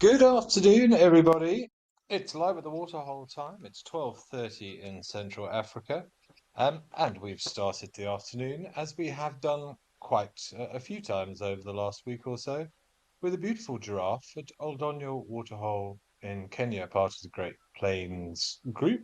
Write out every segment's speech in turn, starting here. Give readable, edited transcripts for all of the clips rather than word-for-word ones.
Good afternoon, everybody. It's live at the waterhole time. It's 12:30 in Central Africa. And we've started the afternoon, as we have done quite a few times over the last week or so, with a beautiful giraffe at Oldonyo Waterhole in Kenya, part of the Great Plains group.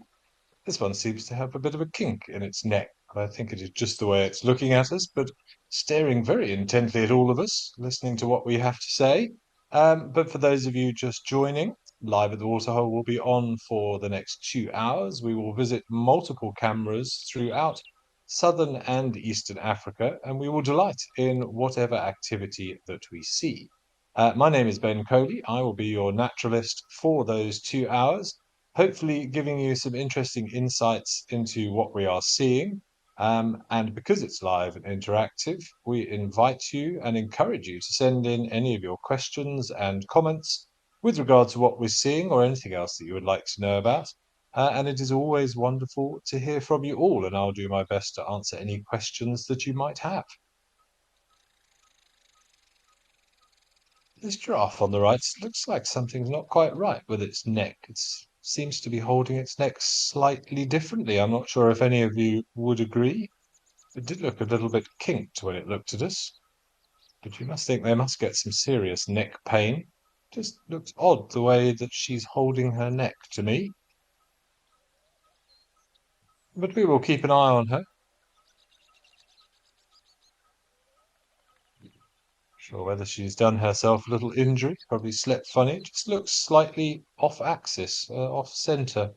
This one seems to have a bit of a kink in its neck. I think it is just the way it's looking at us, but staring very intently at all of us, listening to what we have to say. But for those of you just joining, Live at the Waterhole will be on for the next 2 hours. We will visit multiple cameras throughout Southern and Eastern Africa, and we will delight in whatever activity that we see. My name is Ben Coley. I will be your naturalist for those 2 hours, hopefully giving you some interesting insights into what we are seeing. And because it's live and interactive, we invite you and encourage you to send in any of your questions and comments with regard to what we're seeing or anything else that you would like to know about. And it is always wonderful to hear from you all, and I'll do my best to answer any questions that you might have. This giraffe on the right looks like something's not quite right with its neck. It seems to be holding its neck slightly differently. I'm not sure if any of you would agree. It did look a little bit kinked when it looked at us, but you must think they must get some serious neck pain. Just looks odd the way that she's holding her neck to me. But we will keep an eye on her. Sure whether she's done herself a little injury, probably slept funny. It just looks slightly off axis, off center.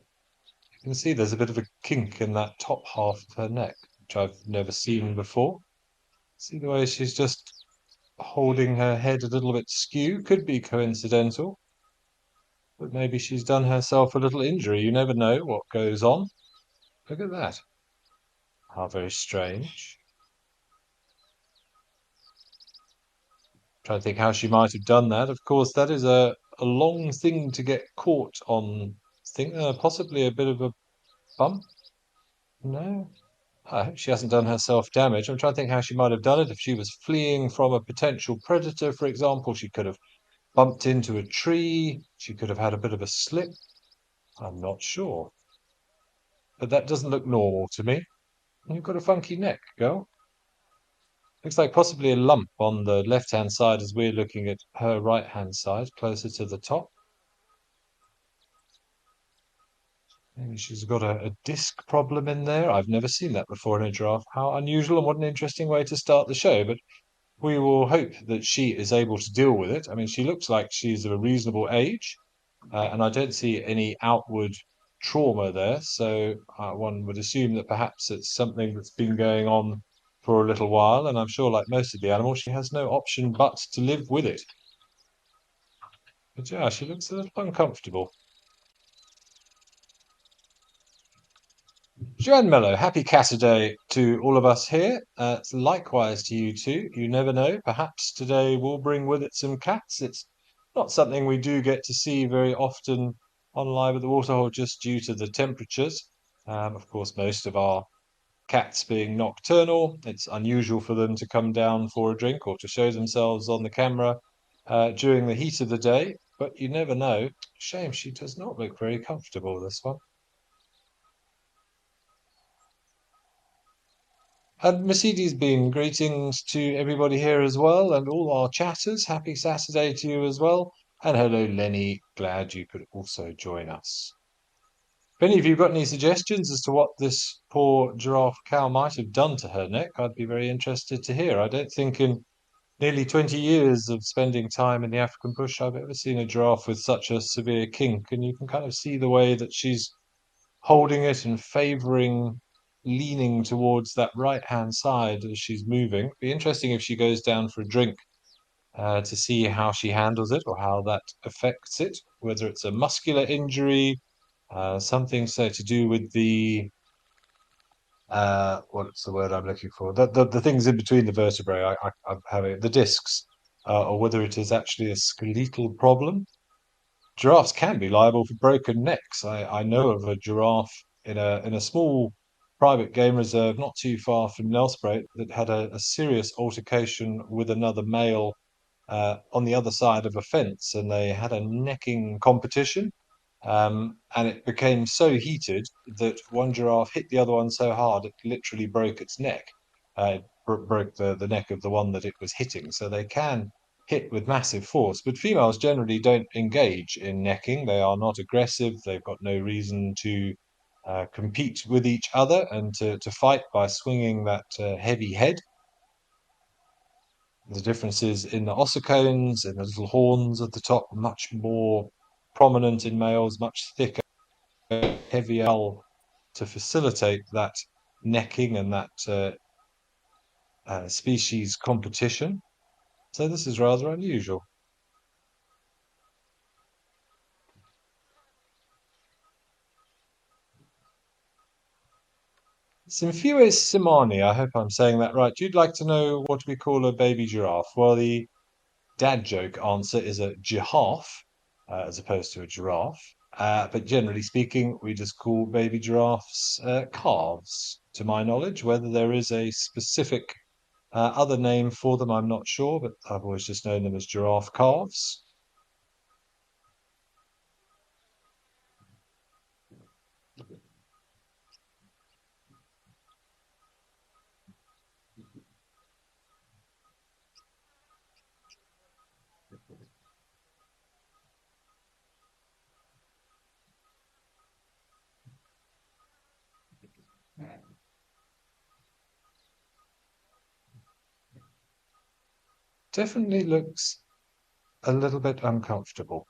You can see there's a bit of a kink in that top half of her neck, which I've never seen before. See the way she's just holding her head a little bit skew? Could be coincidental, but maybe she's done herself a little injury. You never know what goes on. Look at that. How very strange. Trying to think how she might have done that. Of course, that is a long thing to get caught on. Think possibly a bit of a bump. No, I hope she hasn't done herself damage. I'm trying to think how she might have done it. If she was fleeing from a potential predator, for example, she could have bumped into a tree. She could have had a bit of a slip. I'm not sure. But that doesn't look normal to me. You've got a funky neck, girl. Looks like possibly a lump on the left-hand side as we're looking at her right-hand side, closer to the top. Maybe she's got a disc problem in there. I've never seen that before in a giraffe. How unusual and what an interesting way to start the show. But we will hope that she is able to deal with it. I mean, she looks like she's of a reasonable age, and I don't see any outward trauma there. So one would assume that perhaps it's something that's been going on for a little while. And I'm sure, like most of the animals, she has no option but to live with it. But yeah, she looks a little uncomfortable. Joanne Mello, happy Saturday to all of us here. Likewise to you too. You never know. Perhaps today will bring with it some cats. It's not something we do get to see very often on Live at the Waterhole just due to the temperatures. Of course, most of our cats being nocturnal, it's unusual for them to come down for a drink or to show themselves on the camera during the heat of the day. But you never know. Shame she does not look very comfortable, this one. And Mercedes Bean, greetings to everybody here as well, and all our chatters. Happy Saturday to you as well. And hello, Lenny. Glad you could also join us. If any of you got any suggestions as to what this poor giraffe cow might have done to her neck, I'd be very interested to hear. I don't think in nearly 20 years of spending time in the African bush, I've ever seen a giraffe with such a severe kink. And you can kind of see the way that she's holding it and favoring leaning towards that right hand side as she's moving. Be interesting if she goes down for a drink to see how she handles it or how that affects it, whether it's a muscular injury, something so to do with the what's the word I'm looking for? The things in between the vertebrae. I'm having the discs, or whether it is actually a skeletal problem. Giraffes can be liable for broken necks. I know of a giraffe in a small private game reserve not too far from Nelspruit that had a serious altercation with another male on the other side of a fence, and they had a necking competition. And it became so heated that one giraffe hit the other one so hard it literally broke its neck. It broke the neck of the one that it was hitting. So they can hit with massive force, but females generally don't engage in necking. They are not aggressive. They've got no reason to compete with each other and to fight by swinging that heavy head. The differences in the ossicones and the little horns at the top, much more prominent in males, much thicker, heavier hull to facilitate that necking and that species competition. So this is rather unusual. Symphyes simani, I hope I'm saying that right. You'd like to know what we call a baby giraffe? Well, the dad joke answer is a giraffe as opposed to a giraffe. But generally speaking, we just call baby giraffes calves, to my knowledge. Whether there is a specific other name for them, I'm not sure, but I've always just known them as giraffe calves. Definitely looks a little bit uncomfortable.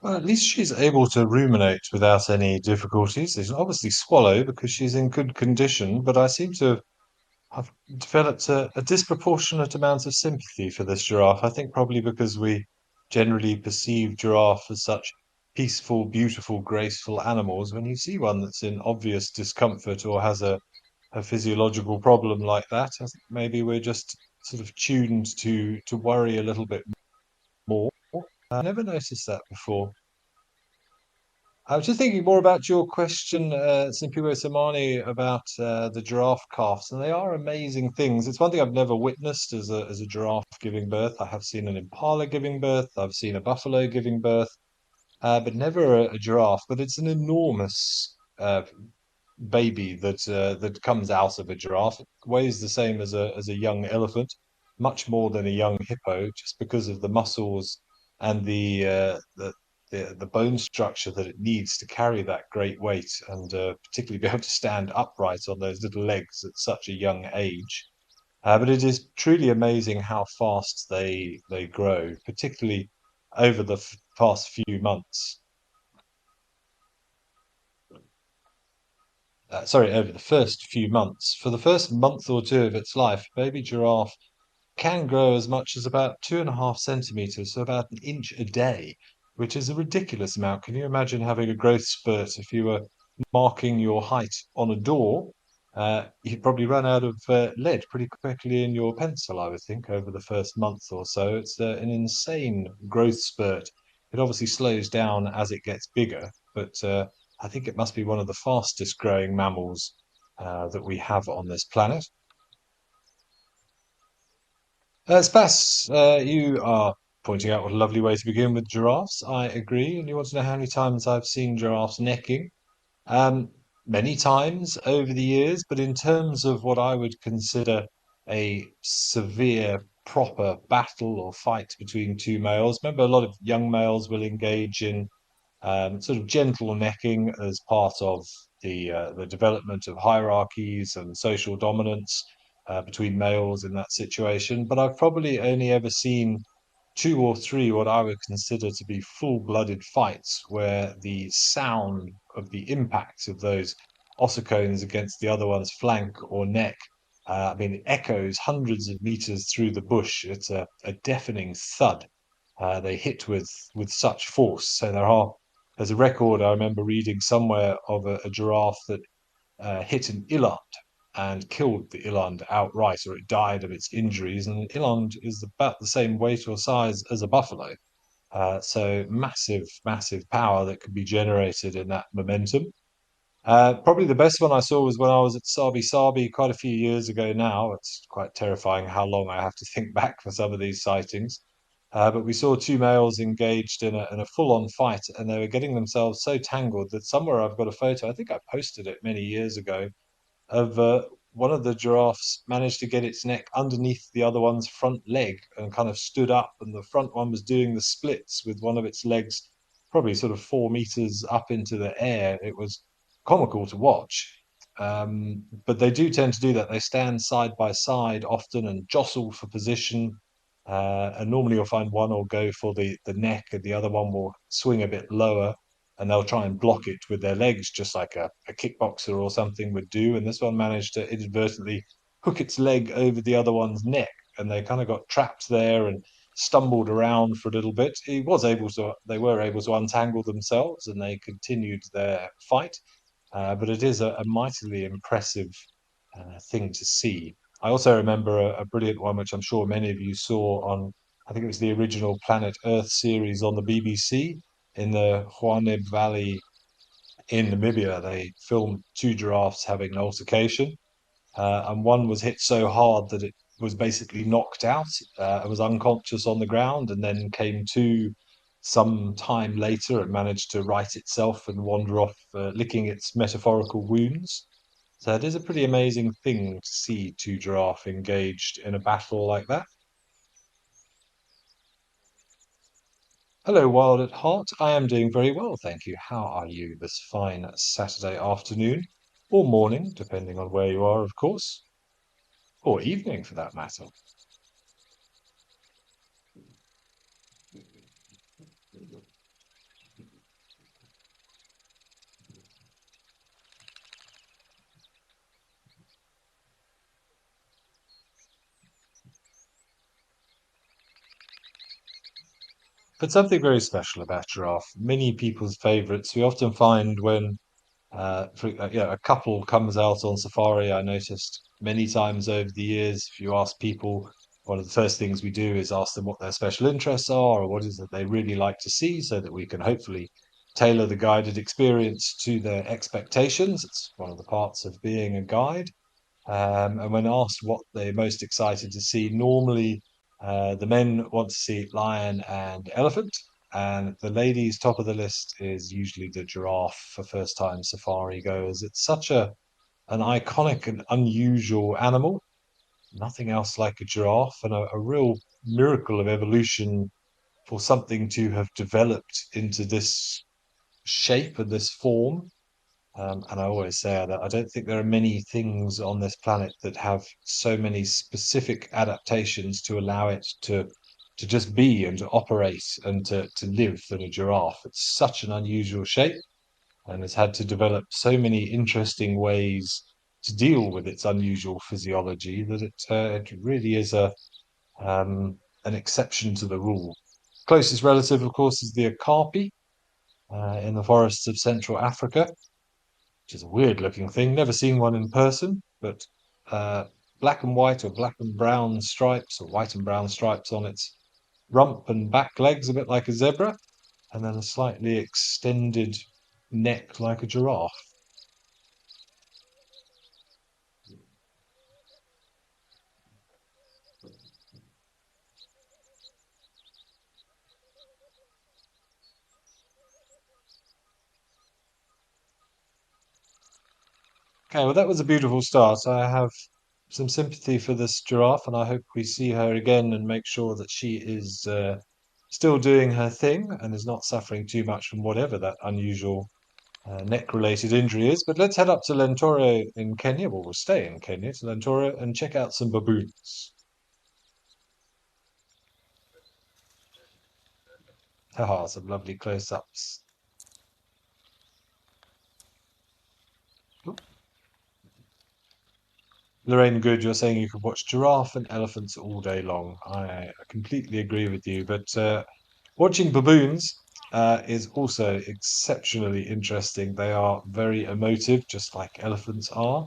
Well, at least she's able to ruminate without any difficulties. She can obviously swallow because she's in good condition, but I seem to have developed a disproportionate amount of sympathy for this giraffe. I think probably because we generally perceive giraffe as such peaceful, beautiful, graceful animals, when you see one that's in obvious discomfort or has a physiological problem like that, I think maybe we're just sort of tuned to worry a little bit more. I never noticed that before. I was just thinking more about your question, Simpiwe Samani, about the giraffe calves, and they are amazing things. It's one thing I've never witnessed as a giraffe giving birth. I have seen an impala giving birth. I've seen a buffalo giving birth, but never a giraffe. But it's an enormous baby that comes out of a giraffe. It weighs the same as a young elephant, much more than a young hippo, just because of the muscles and the bone structure that it needs to carry that great weight, and particularly be able to stand upright on those little legs at such a young age. But it is truly amazing how fast they grow, particularly over the past few months. Sorry, over the first few months. For the first month or two of its life, baby giraffe can grow as much as about 2.5 centimeters, so about an inch a day, which is a ridiculous amount. Can you imagine having a growth spurt if you were marking your height on a door? You'd probably run out of lead pretty quickly in your pencil, I would think, over the first month or so. It's an insane growth spurt. It obviously slows down as it gets bigger, but I think it must be one of the fastest growing mammals that we have on this planet. Spas, you are pointing out what a lovely way to begin with giraffes. I agree. And you want to know how many times I've seen giraffes necking? Um, Many times over the years, but in terms of what I would consider a severe, proper battle or fight between two males, remember a lot of young males will engage in sort of gentle necking as part of the development of hierarchies and social dominance between males in that situation. But I've probably only ever seen two or three what I would consider to be full-blooded fights where the sound of the impact of those ossicones against the other one's flank or neck. I mean, it echoes hundreds of meters through the bush. It's a deafening thud. They hit with such force. So there's a record I remember reading somewhere of a giraffe that hit an eland and killed the eland outright, or it died of its injuries. And an eland is about the same weight or size as a buffalo. So massive, massive power that can be generated in that momentum. Probably the best one I saw was when I was at Sabi Sabi quite a few years ago now. It's quite terrifying how long I have to think back for some of these sightings. But we saw two males engaged in a full-on fight, and they were getting themselves so tangled that somewhere I've got a photo. I think I posted it many years ago of one of the giraffes managed to get its neck underneath the other one's front leg and kind of stood up, and the front one was doing the splits with one of its legs, probably sort of 4 meters up into the air. It was comical to watch. But they do tend to do that. They stand side by side often and jostle for position. And normally you'll find one will go for the neck and the other one will swing a bit lower, and they'll try and block it with their legs, just like a kickboxer or something would do. And this one managed to inadvertently hook its leg over the other one's neck, and they kind of got trapped there and stumbled around for a little bit. They were able to untangle themselves, and they continued their fight. But it is a mightily impressive thing to see. I also remember a brilliant one, which I'm sure many of you saw on, I think it was the original Planet Earth series on the BBC in the Hwaneb Valley in Namibia. They filmed two giraffes having an altercation, and one was hit so hard that it was basically knocked out. It was unconscious on the ground, and then came to some time later and managed to right itself and wander off, licking its metaphorical wounds. So it is a pretty amazing thing to see two giraffe engaged in a battle like that. Hello, Wild at Heart. I am doing very well, thank you. How are you this fine Saturday afternoon or morning, depending on where you are, of course, or evening for that matter? but something very special about giraffe. Many people's favorites. We often find when a couple comes out on safari. I noticed many times over the years, if you ask people, one of the first things we do is ask them what their special interests are or what is it they really like to see so that we can hopefully tailor the guided experience to their expectations. It's one of the parts of being a guide. And when asked what they're most excited to see, normally the men want to see lion and elephant, and the ladies' top of the list is usually the giraffe for first-time safari goers. It's such an iconic and unusual animal. Nothing else like a giraffe, and a real miracle of evolution for something to have developed into this shape and this form. And I always say that I don't think there are many things on this planet that have so many specific adaptations to allow it to just be and to operate and to live than a giraffe. It's such an unusual shape and has had to develop so many interesting ways to deal with its unusual physiology that it really is an exception to the rule. Closest relative, of course, is the okapi in the forests of Central Africa, which is a weird looking thing. Never seen one in person, but uh, black and white or black and brown stripes or white and brown stripes on its rump and back legs, a bit like a zebra, and then a slightly extended neck like a giraffe. Okay, well, that was a beautiful start. I have some sympathy for this giraffe, and I hope we see her again and make sure that she is still doing her thing and is not suffering too much from whatever that unusual neck-related injury is. But let's head up to Lentoro in Kenya. Well, we'll stay in Kenya to Lentoro and check out some baboons. Haha, some lovely close-ups. Lorraine Good, you're saying you could watch giraffe and elephants all day long. I completely agree with you, but watching baboons is also exceptionally interesting. They are very emotive, just like elephants are,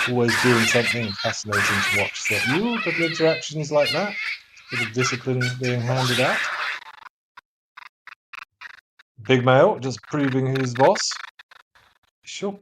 always doing something fascinating to watch. So, little interactions like that, bit of discipline being handed out. Big male, just proving who's boss. Sure.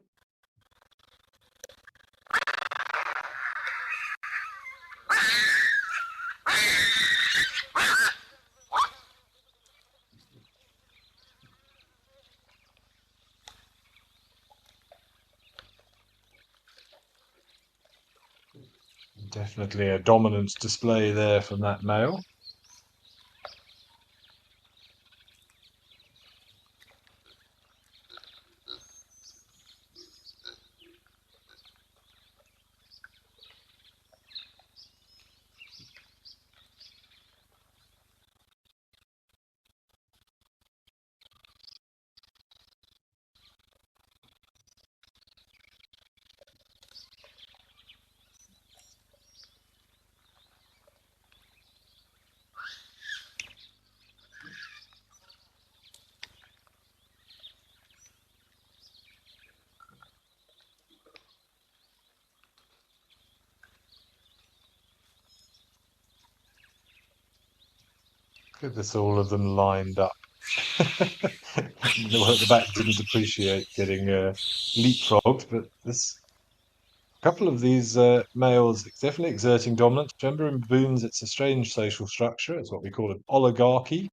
Definitely a dominant display there from that male. Look at this, all of them lined up. The one at the back didn't appreciate getting leapfrogged, but this couple of these males definitely exerting dominance. Remember, in baboons, it's a strange social structure. It's what we call an oligarchy,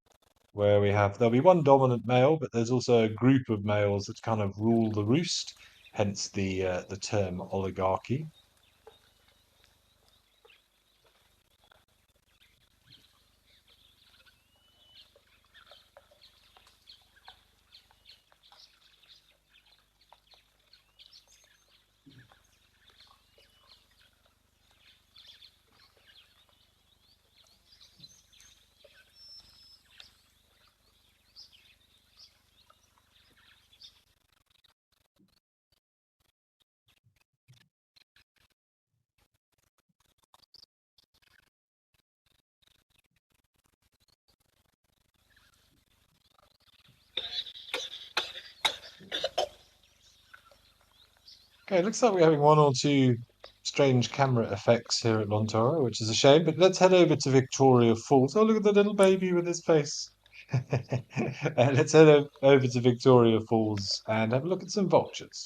where there'll be one dominant male, but there's also a group of males that kind of rule the roost, hence the term oligarchy. Okay, looks like we're having one or two strange camera effects here at Lontoro, which is a shame. But let's head over to Victoria Falls. Oh, look at the little baby with his face. Let's head over to Victoria Falls and have a look at some vultures.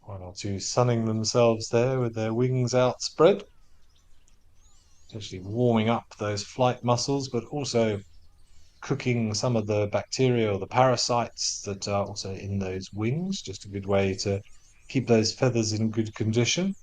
One or two sunning themselves there with their wings outspread, essentially warming up those flight muscles, but also cooking some of the bacteria or the parasites that are also in those wings. Just a good way to keep those feathers in good condition.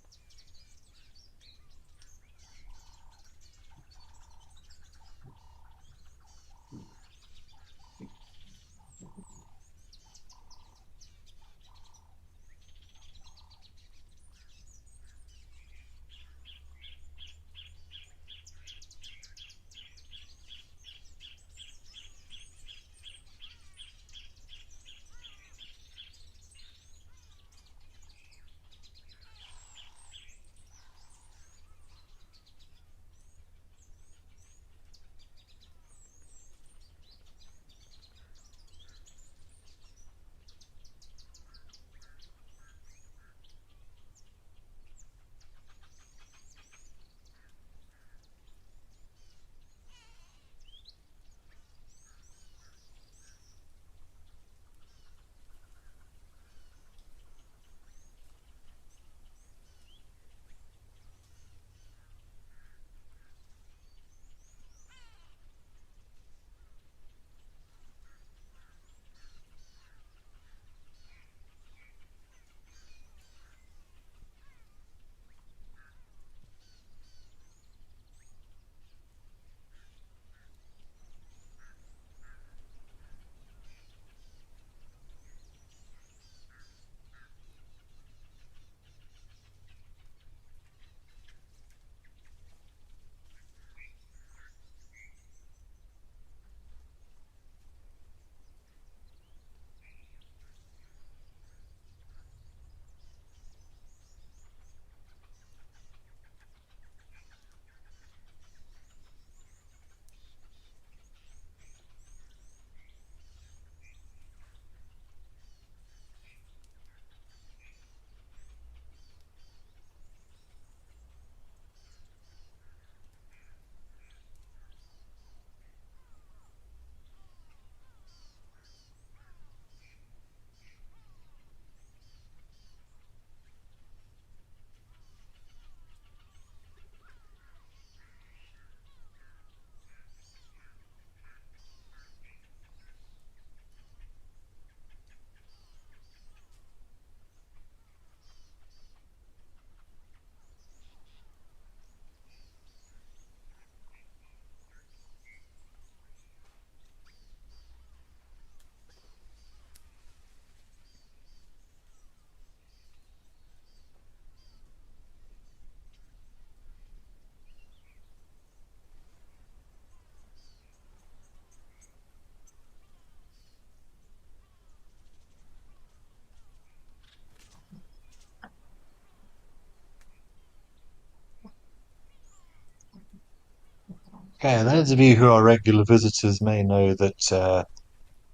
Okay, and those of you who are regular visitors may know that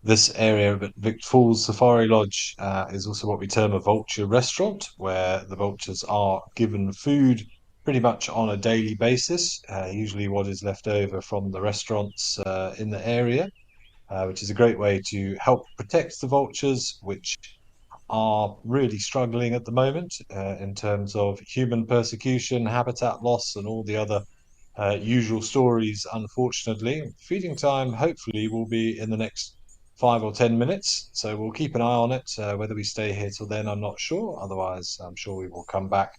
this area at Vic Falls Safari Lodge is also what we term a vulture restaurant, where the vultures are given food pretty much on a daily basis, usually what is left over from the restaurants in the area, which is a great way to help protect the vultures, which are really struggling at the moment in terms of human persecution, habitat loss, and all the other usual stories, unfortunately. Feeding time, hopefully, will be in the next 5 or 10 minutes. So we'll keep an eye on it. Whether we stay here till then, I'm not sure. Otherwise, I'm sure we will come back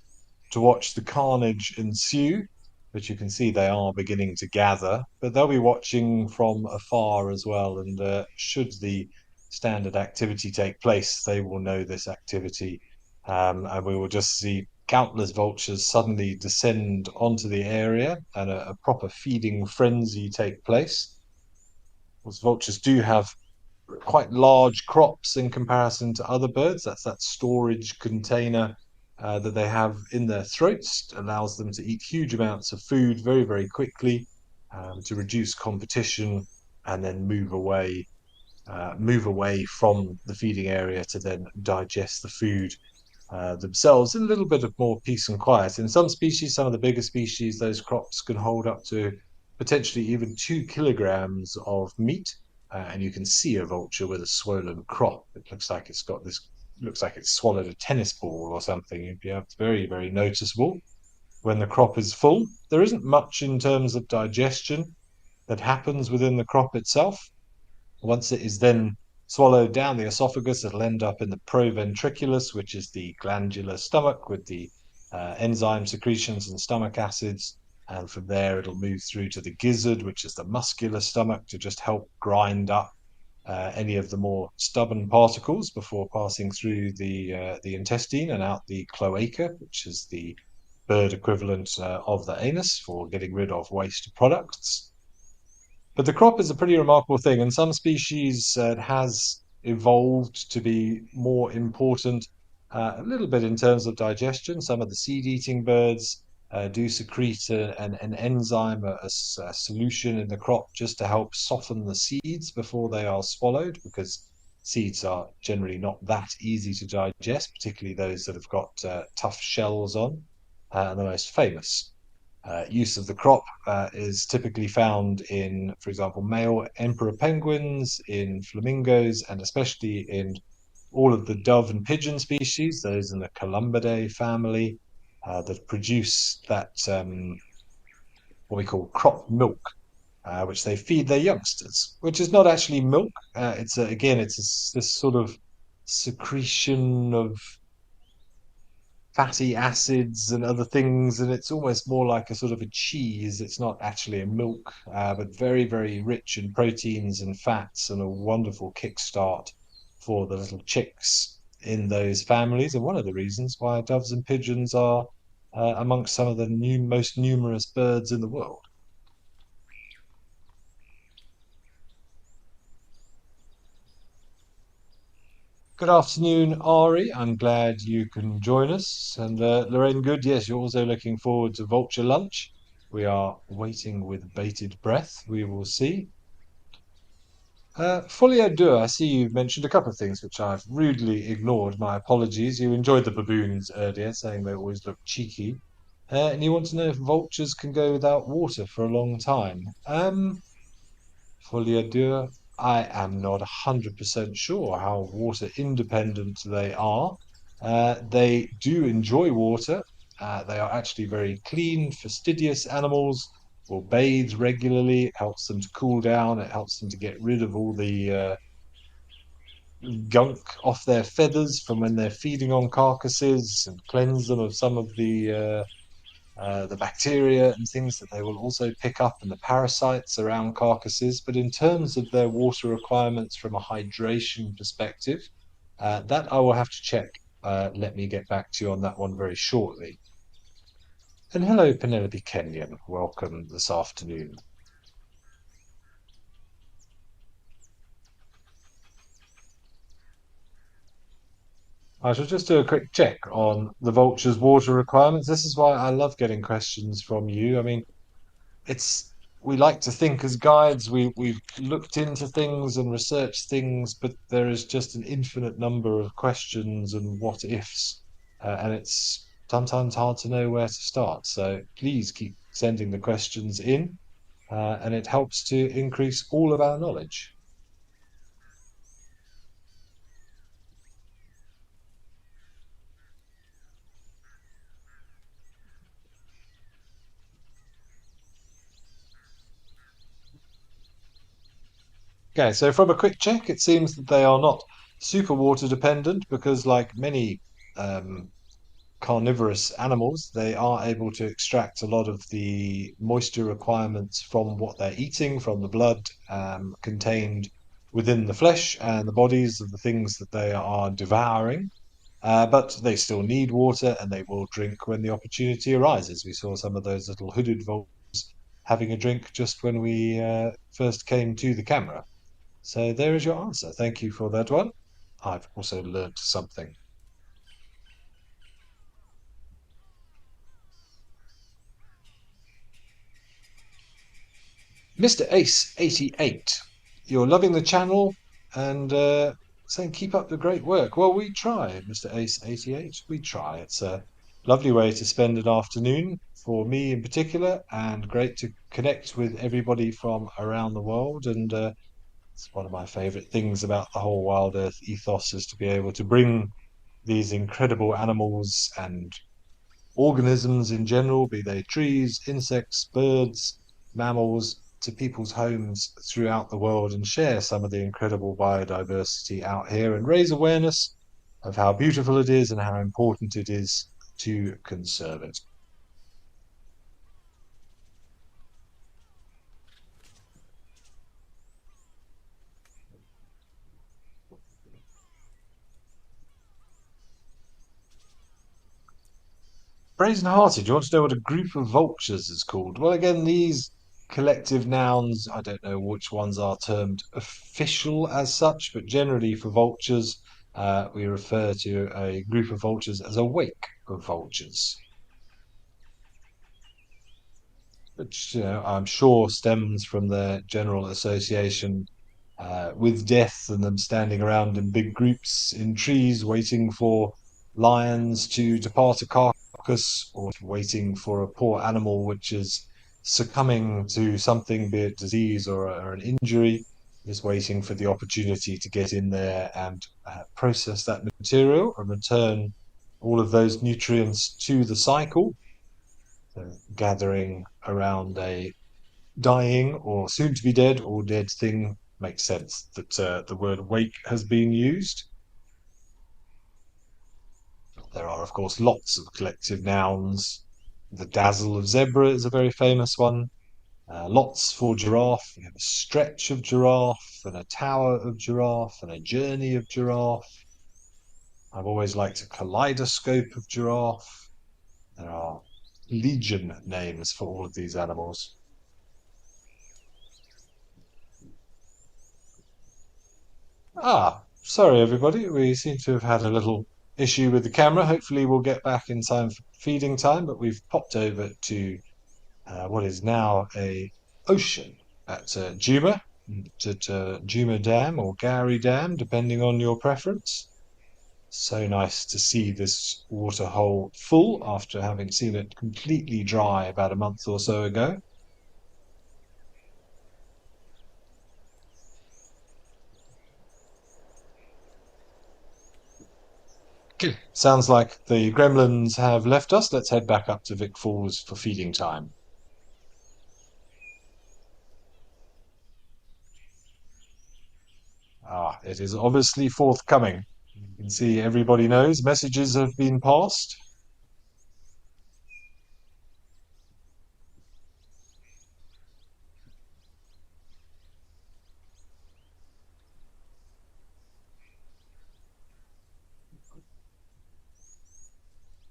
to watch the carnage ensue. But you can see they are beginning to gather. But they'll be watching from afar as well. And should the standard activity take place, they will know this activity. And we will just see countless vultures suddenly descend onto the area and a proper feeding frenzy take place. Those vultures do have quite large crops in comparison to other birds. That's that storage container that they have in their throats, allows them to eat huge amounts of food very, very quickly. to reduce competition and then move away from the feeding area to then digest the food themselves in a little bit of more peace and quiet. In some species, some of the bigger species, those crops can hold up to potentially even 2 kilograms of meat. And you can see a vulture with a swollen crop. It looks like looks like it's swallowed a tennis ball or something. Yeah, it's very, very noticeable when the crop is full. There isn't much in terms of digestion that happens within the crop itself. Once it is then swallowed down the esophagus, it'll end up in the proventriculus, which is the glandular stomach with the enzyme secretions and stomach acids. And from there, it'll move through to the gizzard, which is the muscular stomach, to just help grind up any of the more stubborn particles before passing through the intestine and out the cloaca, which is the bird equivalent of the anus for getting rid of waste products. But the crop is a pretty remarkable thing. In some species, it has evolved to be more important a little bit in terms of digestion. Some of the seed-eating birds do secrete an enzyme, a solution in the crop just to help soften the seeds before they are swallowed, because seeds are generally not that easy to digest, particularly those that have got tough shells on. And the most famous use of the crop is typically found in, for example, male emperor penguins, in flamingos, and especially in all of the dove and pigeon species, those in the Columbidae family, that produce that what we call crop milk, which they feed their youngsters, which is not actually milk. It's this sort of secretion of fatty acids and other things, and it's almost more like a sort of a cheese. It's not actually a milk, but very, very rich in proteins and fats, and a wonderful kickstart for the little chicks in those families. And one of the reasons why doves and pigeons are amongst some of the most numerous birds in the world. Good afternoon, Ari. I'm glad you can join us. And Lorraine, good. Yes, you're also looking forward to vulture lunch. We are waiting with bated breath. We will see. Folie deux, I see you've mentioned a couple of things which I've rudely ignored. My apologies. You enjoyed the baboons earlier, saying they always look cheeky. And you want to know if vultures can go without water for a long time. Folie à deux, I am not 100% sure how water independent they are. They do enjoy water. They are actually very clean, fastidious animals, will bathe regularly. It helps them to cool down. It helps them to get rid of all the gunk off their feathers from when they're feeding on carcasses, and cleanse them of some of the bacteria and things that they will also pick up, and the parasites around carcasses. But in terms of their water requirements from a hydration perspective, that I will have to check. Let me get back to you on that one very shortly. And hello, Penelope Kenyon. Welcome this afternoon. I shall just do a quick check on the vulture's water requirements. This is why I love getting questions from you. I mean, it's we like to think as guides, we've looked into things and researched things, but there is just an infinite number of questions and what ifs, and it's sometimes hard to know where to start. So please keep sending the questions in, and it helps to increase all of our knowledge. Okay, so from a quick check, it seems that they are not super water dependent, because like many um, carnivorous animals, they are able to extract a lot of the moisture requirements from what they're eating, from the blood contained within the flesh and the bodies of the things that they are devouring. But they still need water, and they will drink when the opportunity arises. We saw some of those little hooded vultures having a drink just when we first came to the camera. So there is your answer. Thank you for that one. I've also learnt something. Mr. Ace 88, you're loving the channel and saying keep up the great work. Well, we try, Mr. Ace 88. We try. It's a lovely way to spend an afternoon for me in particular, and great to connect with everybody from around the world. And it's one of my favorite things about the whole Wild Earth ethos is to be able to bring these incredible animals and organisms in general, be they trees, insects, birds, mammals, to people's homes throughout the world and share some of the incredible biodiversity out here and raise awareness of how beautiful it is and how important it is to conserve it. Brazen-hearted, do you want to know what a group of vultures is called? Well, again, these collective nouns, I don't know which ones are termed official as such, but generally for vultures, we refer to a group of vultures as a wake of vultures, which I'm sure stems from their general association with death and them standing around in big groups in trees waiting for lions to depart a carcass or waiting for a poor animal which is succumbing to something, be it disease or an injury, is waiting for the opportunity to get in there and process that material and return all of those nutrients to the cycle. So gathering around a dying or soon to be dead or dead thing makes sense that the word wake has been used. There are, of course, lots of collective nouns. The dazzle of zebra is a very famous one. Lots for giraffe. We have a stretch of giraffe and a tower of giraffe and a journey of giraffe. I've always liked a kaleidoscope of giraffe. There are legion names for all of these animals. Sorry everybody, we seem to have had a little issue with the camera. Hopefully we'll get back in time for feeding time, but we've popped over to what is now a ocean at Juma, at Juma Dam or Gowrie Dam, depending on your preference. So nice to see this water hole full after having seen it completely dry about a month or so ago. Sounds like the gremlins have left us. Let's head back up to Vic Falls for feeding time. It is obviously forthcoming. You can see everybody knows messages have been passed.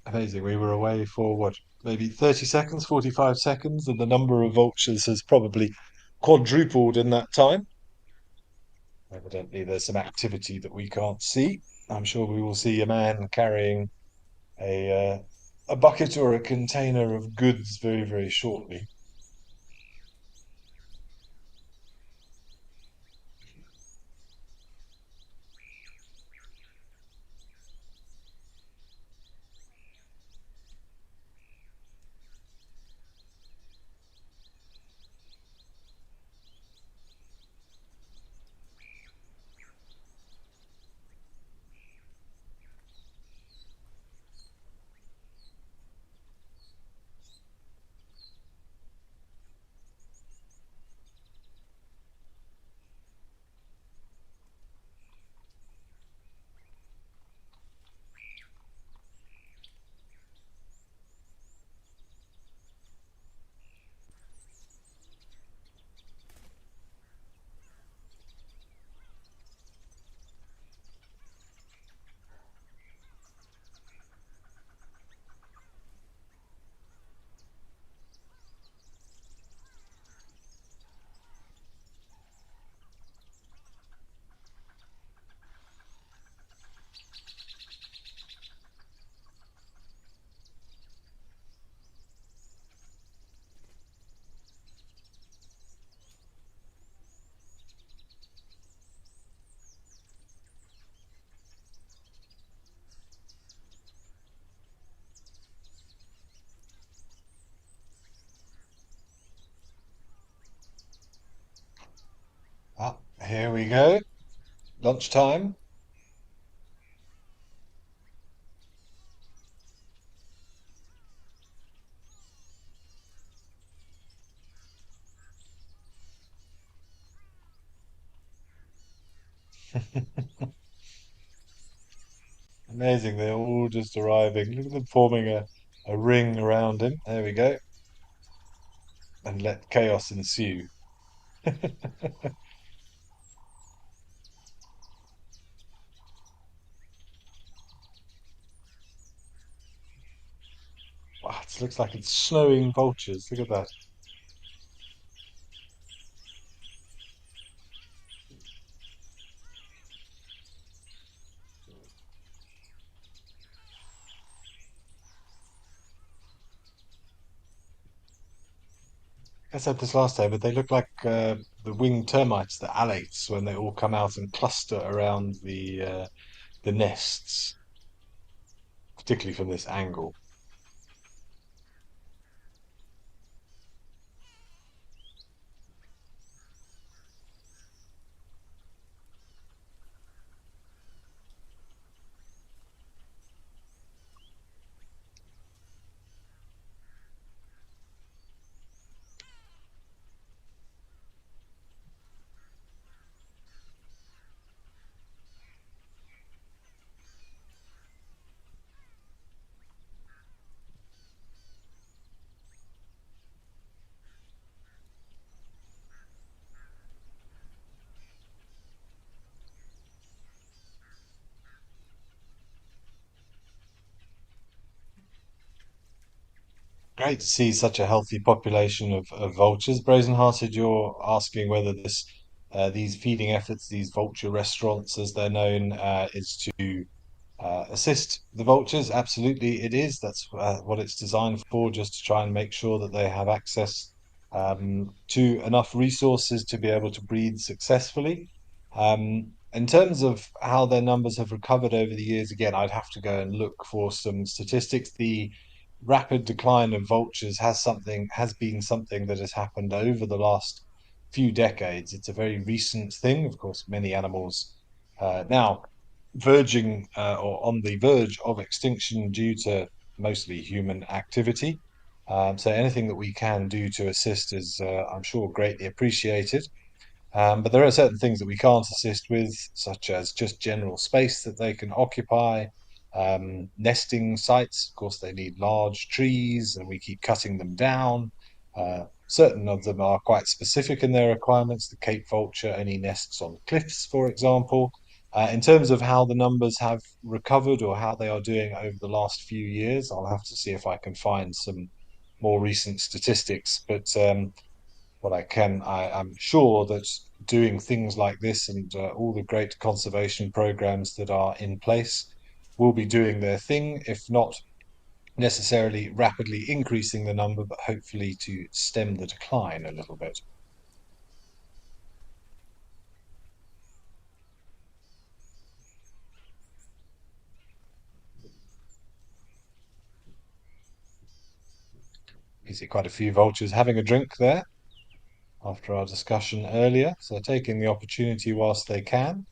Amazing. We were away for what, maybe 30 seconds, 45 seconds, and the number of vultures has probably quadrupled in that time. Evidently, there's some activity that we can't see. I'm sure we will see a man carrying a bucket or a container of goods very, very shortly. Here we go. Lunchtime. Amazing. They're all just arriving. Look at them forming a ring around him. There we go. And let chaos ensue. Wow, it looks like it's snowing vultures. Look at that. I said this last time, but they look like the winged termites, the alates, when they all come out and cluster around the nests, particularly from this angle. Great to see such a healthy population of vultures. Brazen-hearted, you're asking whether these feeding efforts, these vulture restaurants, as they're known, is to assist the vultures. Absolutely, it is. That's what it's designed for, just to try and make sure that they have access to enough resources to be able to breed successfully. In terms of how their numbers have recovered over the years, again, I'd have to go and look for some statistics. The rapid decline of vultures has been something that has happened over the last few decades. It's a very recent thing. Of course, many animals now verging or on the verge of extinction due to mostly human activity. So anything that we can do to assist is, I'm sure, greatly appreciated. But there are certain things that we can't assist with, such as just general space that they can occupy, nesting sites. Of course, they need large trees, and we keep cutting them down. Certain of them are quite specific in their requirements. The Cape vulture only nests on cliffs, for example. In terms of how the numbers have recovered or how they are doing over the last few years, I'll have to see if I can find some more recent statistics. But what I can, I'm sure that doing things like this and all the great conservation programs that are in place will be doing their thing, if not necessarily rapidly increasing the number, but hopefully to stem the decline a little bit. You see quite a few vultures having a drink there after our discussion earlier, so taking the opportunity whilst they can.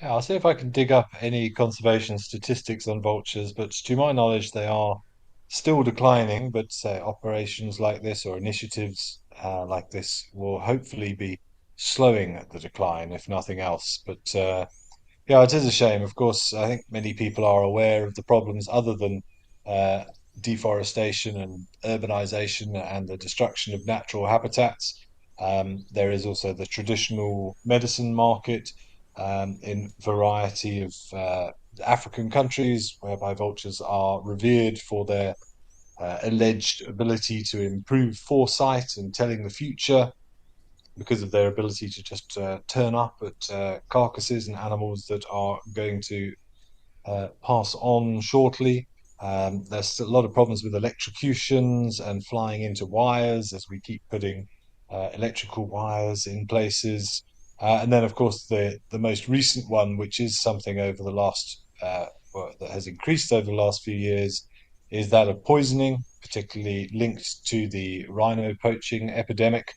Yeah, I'll see if I can dig up any conservation statistics on vultures, but to my knowledge, they are still declining. But operations like this or initiatives like this will hopefully be slowing the decline, if nothing else. But yeah, it is a shame. Of course, I think many people are aware of the problems other than uh, deforestation and urbanization and the destruction of natural habitats. There is also the traditional medicine market in variety of African countries, whereby vultures are revered for their alleged ability to improve foresight and telling the future. because of their ability to just turn up at carcasses and animals that are going to pass on shortly. There's a lot of problems with electrocutions and flying into wires as we keep putting electrical wires in places. And then, of course, the most recent one, which is something over the last well, that has increased over the last few years, is that of poisoning, particularly linked to the rhino poaching epidemic,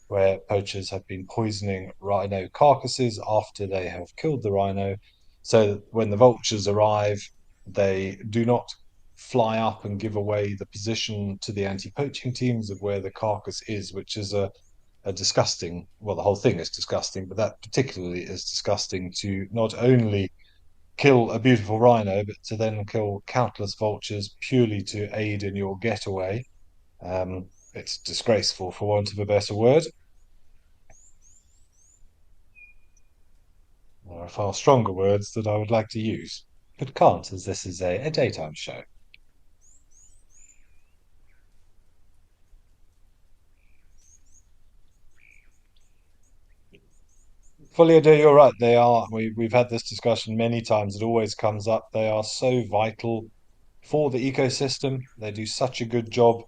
where poachers have been poisoning rhino carcasses after they have killed the rhino, so that when the vultures arrive, they do not fly up and give away the position to the anti-poaching teams of where the carcass is, which is a disgusting, well, the whole thing is disgusting, but that particularly is disgusting, to not only kill a beautiful rhino, but to then kill countless vultures purely to aid in your getaway. It's disgraceful, for want of a better word. There are far stronger words that I would like to use, but can't, as this is a daytime show. Fully do. You're right. They are. We've had this discussion many times. It always comes up. They are so vital for the ecosystem. They do such a good job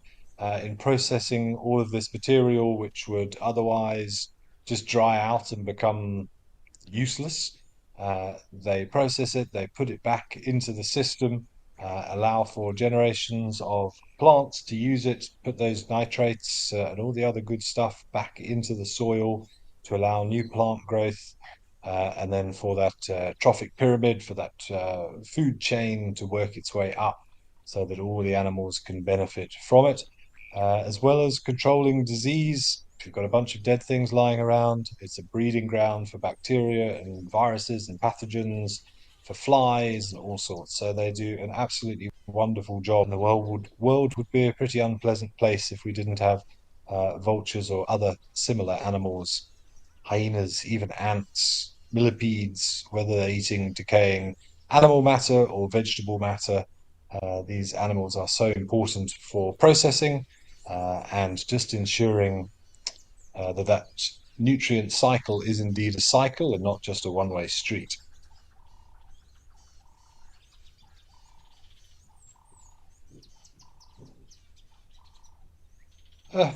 in processing all of this material, which would otherwise just dry out and become useless. They process it, they put it back into the system, allow for generations of plants to use it, put those nitrates and all the other good stuff back into the soil to allow new plant growth. And then for that trophic pyramid, for that food chain to work its way up so that all the animals can benefit from it, as well as controlling disease. If you've got a bunch of dead things lying around, it's a breeding ground for bacteria and viruses and pathogens, for flies and all sorts. So they do an absolutely wonderful job. And the world would be a pretty unpleasant place if we didn't have vultures or other similar animals, hyenas, even ants, millipedes, whether they're eating decaying animal matter or vegetable matter. These animals are so important for processing and just ensuring that nutrient cycle is indeed a cycle and not just a one-way street.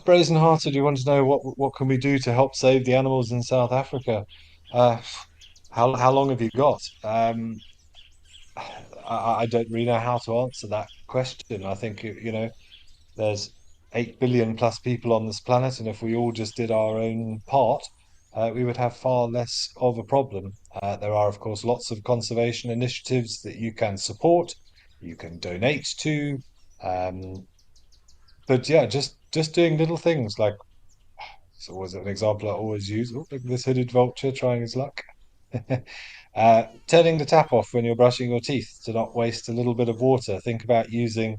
Brazen-hearted, you want to know what can we do to help save the animals in South Africa? Uh, how long have you got? I don't really know how to answer that question. I think there's 8 billion plus people on this planet, and if we all just did our own part, we would have far less of a problem. There are, of course, lots of conservation initiatives that you can support, you can donate to, um, but yeah, just doing little things like, so was an example I always use. Oh, look at this hooded vulture trying his luck. Turning the tap off when you're brushing your teeth to not waste a little bit of water. Think about using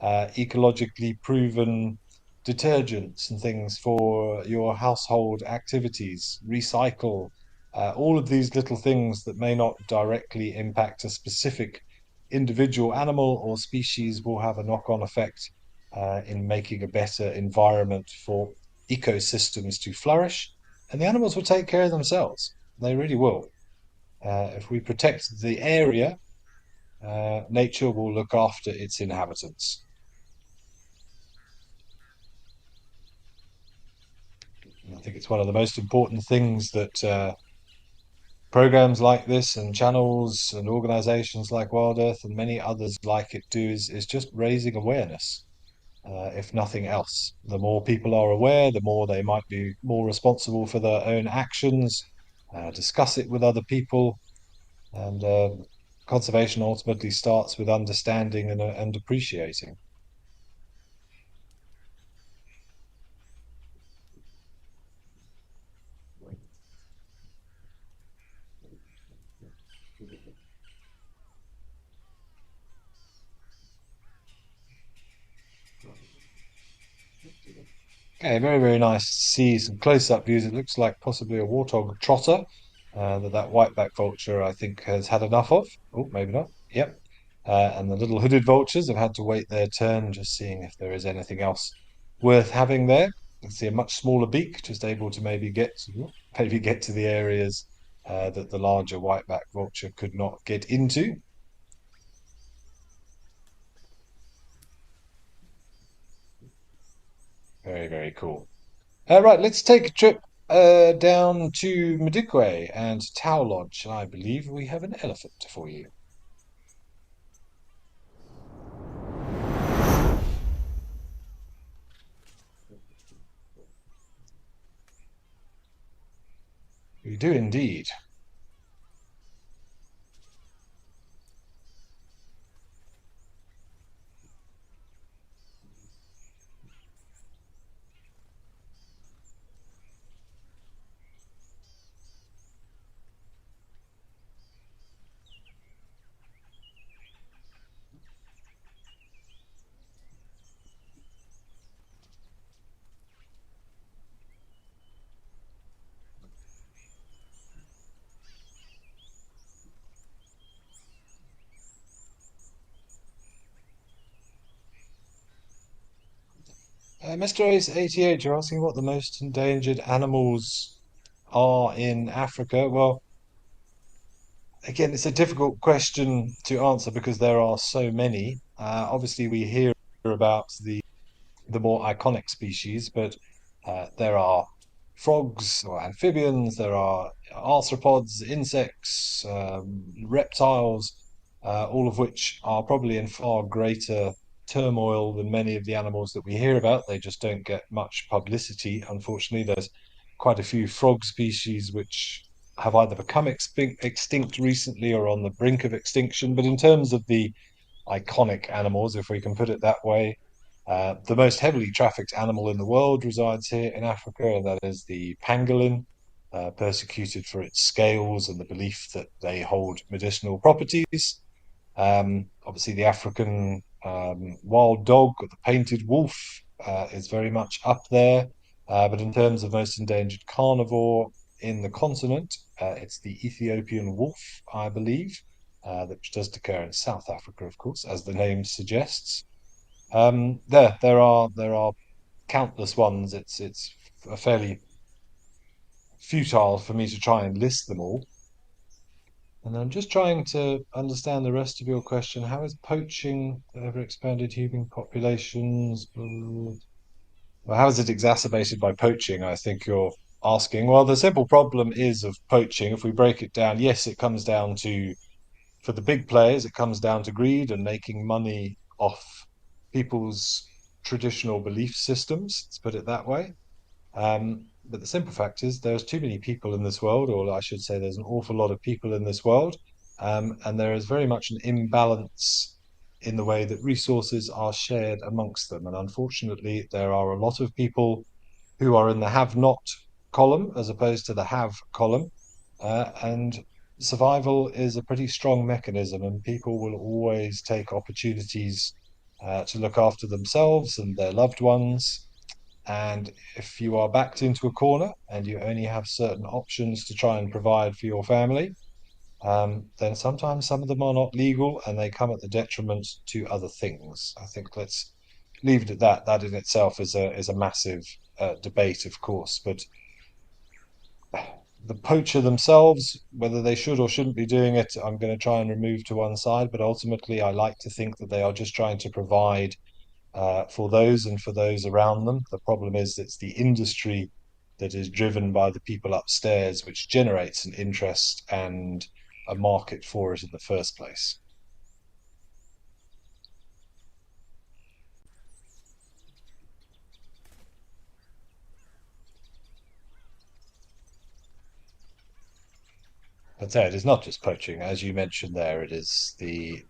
ecologically proven detergents and things for your household activities. Recycle. All of these little things that may not directly impact a specific individual animal or species will have a knock-on effect in making a better environment for ecosystems to flourish. And the animals will take care of themselves. They really will. If we protect the area, nature will look after its inhabitants. And I think it's one of the most important things that programs like this and channels and organizations like Wild Earth and many others like it do is just raising awareness, if nothing else. The more people are aware, the more they might be more responsible for their own actions, discuss it with other people, and conservation ultimately starts with understanding and appreciating. Okay, very, very nice to see some close-up views. It looks like possibly a warthog trotter that whiteback vulture, I think, has had enough of. Oh, maybe not. Yep. And the little hooded vultures have had to wait their turn, just seeing if there is anything else worth having there. see a much smaller beak, just able to maybe get to the areas that the larger whiteback vulture could not get into. Very, very cool. Right, let's take a trip down to Madikwe and Tau Lodge. I believe we have an elephant for you. We do indeed. Mr. Ace 88, you're asking what the most endangered animals are in Africa. Well, again, it's a difficult question to answer because there are so many. Obviously, we hear about the more iconic species, but there are frogs or amphibians, there are arthropods, insects, reptiles, all of which are probably in far greater turmoil than many of the animals that we hear about. They just don't get much publicity, unfortunately. There's quite a few frog species which have either become extinct recently or on the brink of extinction. But in terms of the iconic animals, if we can put it that way, the most heavily trafficked animal in the world resides here in Africa, and that is the pangolin, persecuted for its scales and the belief that they hold medicinal properties. Obviously, the African wild dog or the painted wolf is very much up there. But in terms of most endangered carnivore in the continent, it's the Ethiopian wolf, I believe, that does occur in South Africa, of course, as the name suggests. There are countless ones. It's fairly futile for me to try and list them all. And I'm just trying to understand the rest of your question. How is poaching ever expanded human populations? Well, how is it exacerbated by poaching? I think you're asking. Well, the simple problem is of poaching, if we break it down, yes, it comes down to, for the big players, it comes down to greed and making money off people's traditional belief systems, let's put it that way. But the simple fact is, there's too many people in this world, or I should say, there's an awful lot of people in this world, and there is very much an imbalance in the way that resources are shared amongst them. And unfortunately, there are a lot of people who are in the have not column as opposed to the have column. And survival is a pretty strong mechanism, and people will always take opportunities to look after themselves and their loved ones. And if you are backed into a corner and you only have certain options to try and provide for your family, then sometimes some of them are not legal and they come at the detriment to other things. I think let's leave it at that. That in itself is a massive debate, of course. But the poacher themselves, whether they should or shouldn't be doing it, I'm going to try and remove to one side. But ultimately, I like to think that they are just trying to provide for those and for those around them. The problem is it's the industry that is driven by the people upstairs, which generates an interest and a market for it in the first place. But it is not just poaching, as you mentioned there. It is the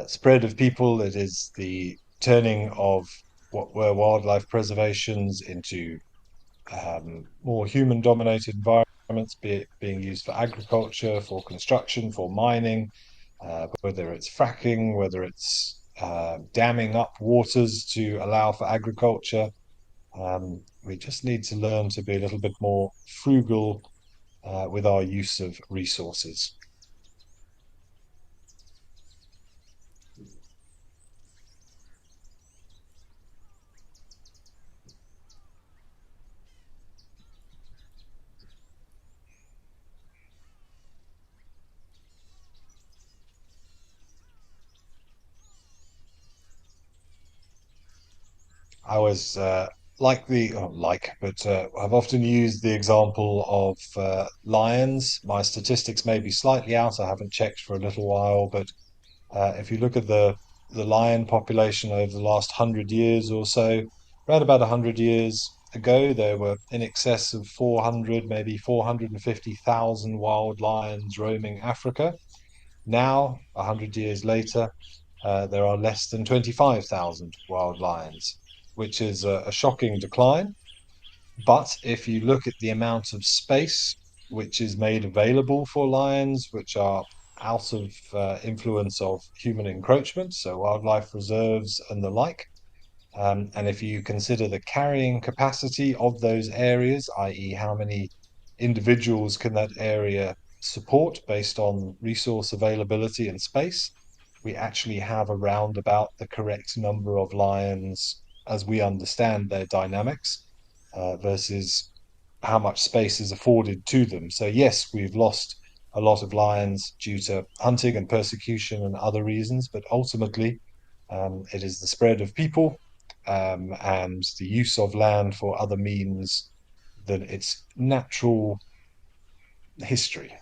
spread of people. It is the turning of what were wildlife preservations into more human-dominated environments, be it being used for agriculture, for construction, for mining, whether it's fracking, whether it's damming up waters to allow for agriculture. We just need to learn to be a little bit more frugal with our use of resources. I was I've often used the example of lions. My statistics may be slightly out. I haven't checked for a little while, but if you look at the lion population over the last 100 years or so, around about 100 years ago, there were in excess of 400, maybe 450,000 wild lions roaming Africa. Now, 100 years later, there are less than 25,000 wild lions, which is a shocking decline. But if you look at the amount of space which is made available for lions, which are out of influence of human encroachment, so wildlife reserves and the like, and if you consider the carrying capacity of those areas, i.e., how many individuals can that area support based on resource availability and space, we actually have around about the correct number of lions as we understand their dynamics versus how much space is afforded to them. So, yes, we've lost a lot of lions due to hunting and persecution and other reasons, but ultimately, it is the spread of people and the use of land for other means than its natural history.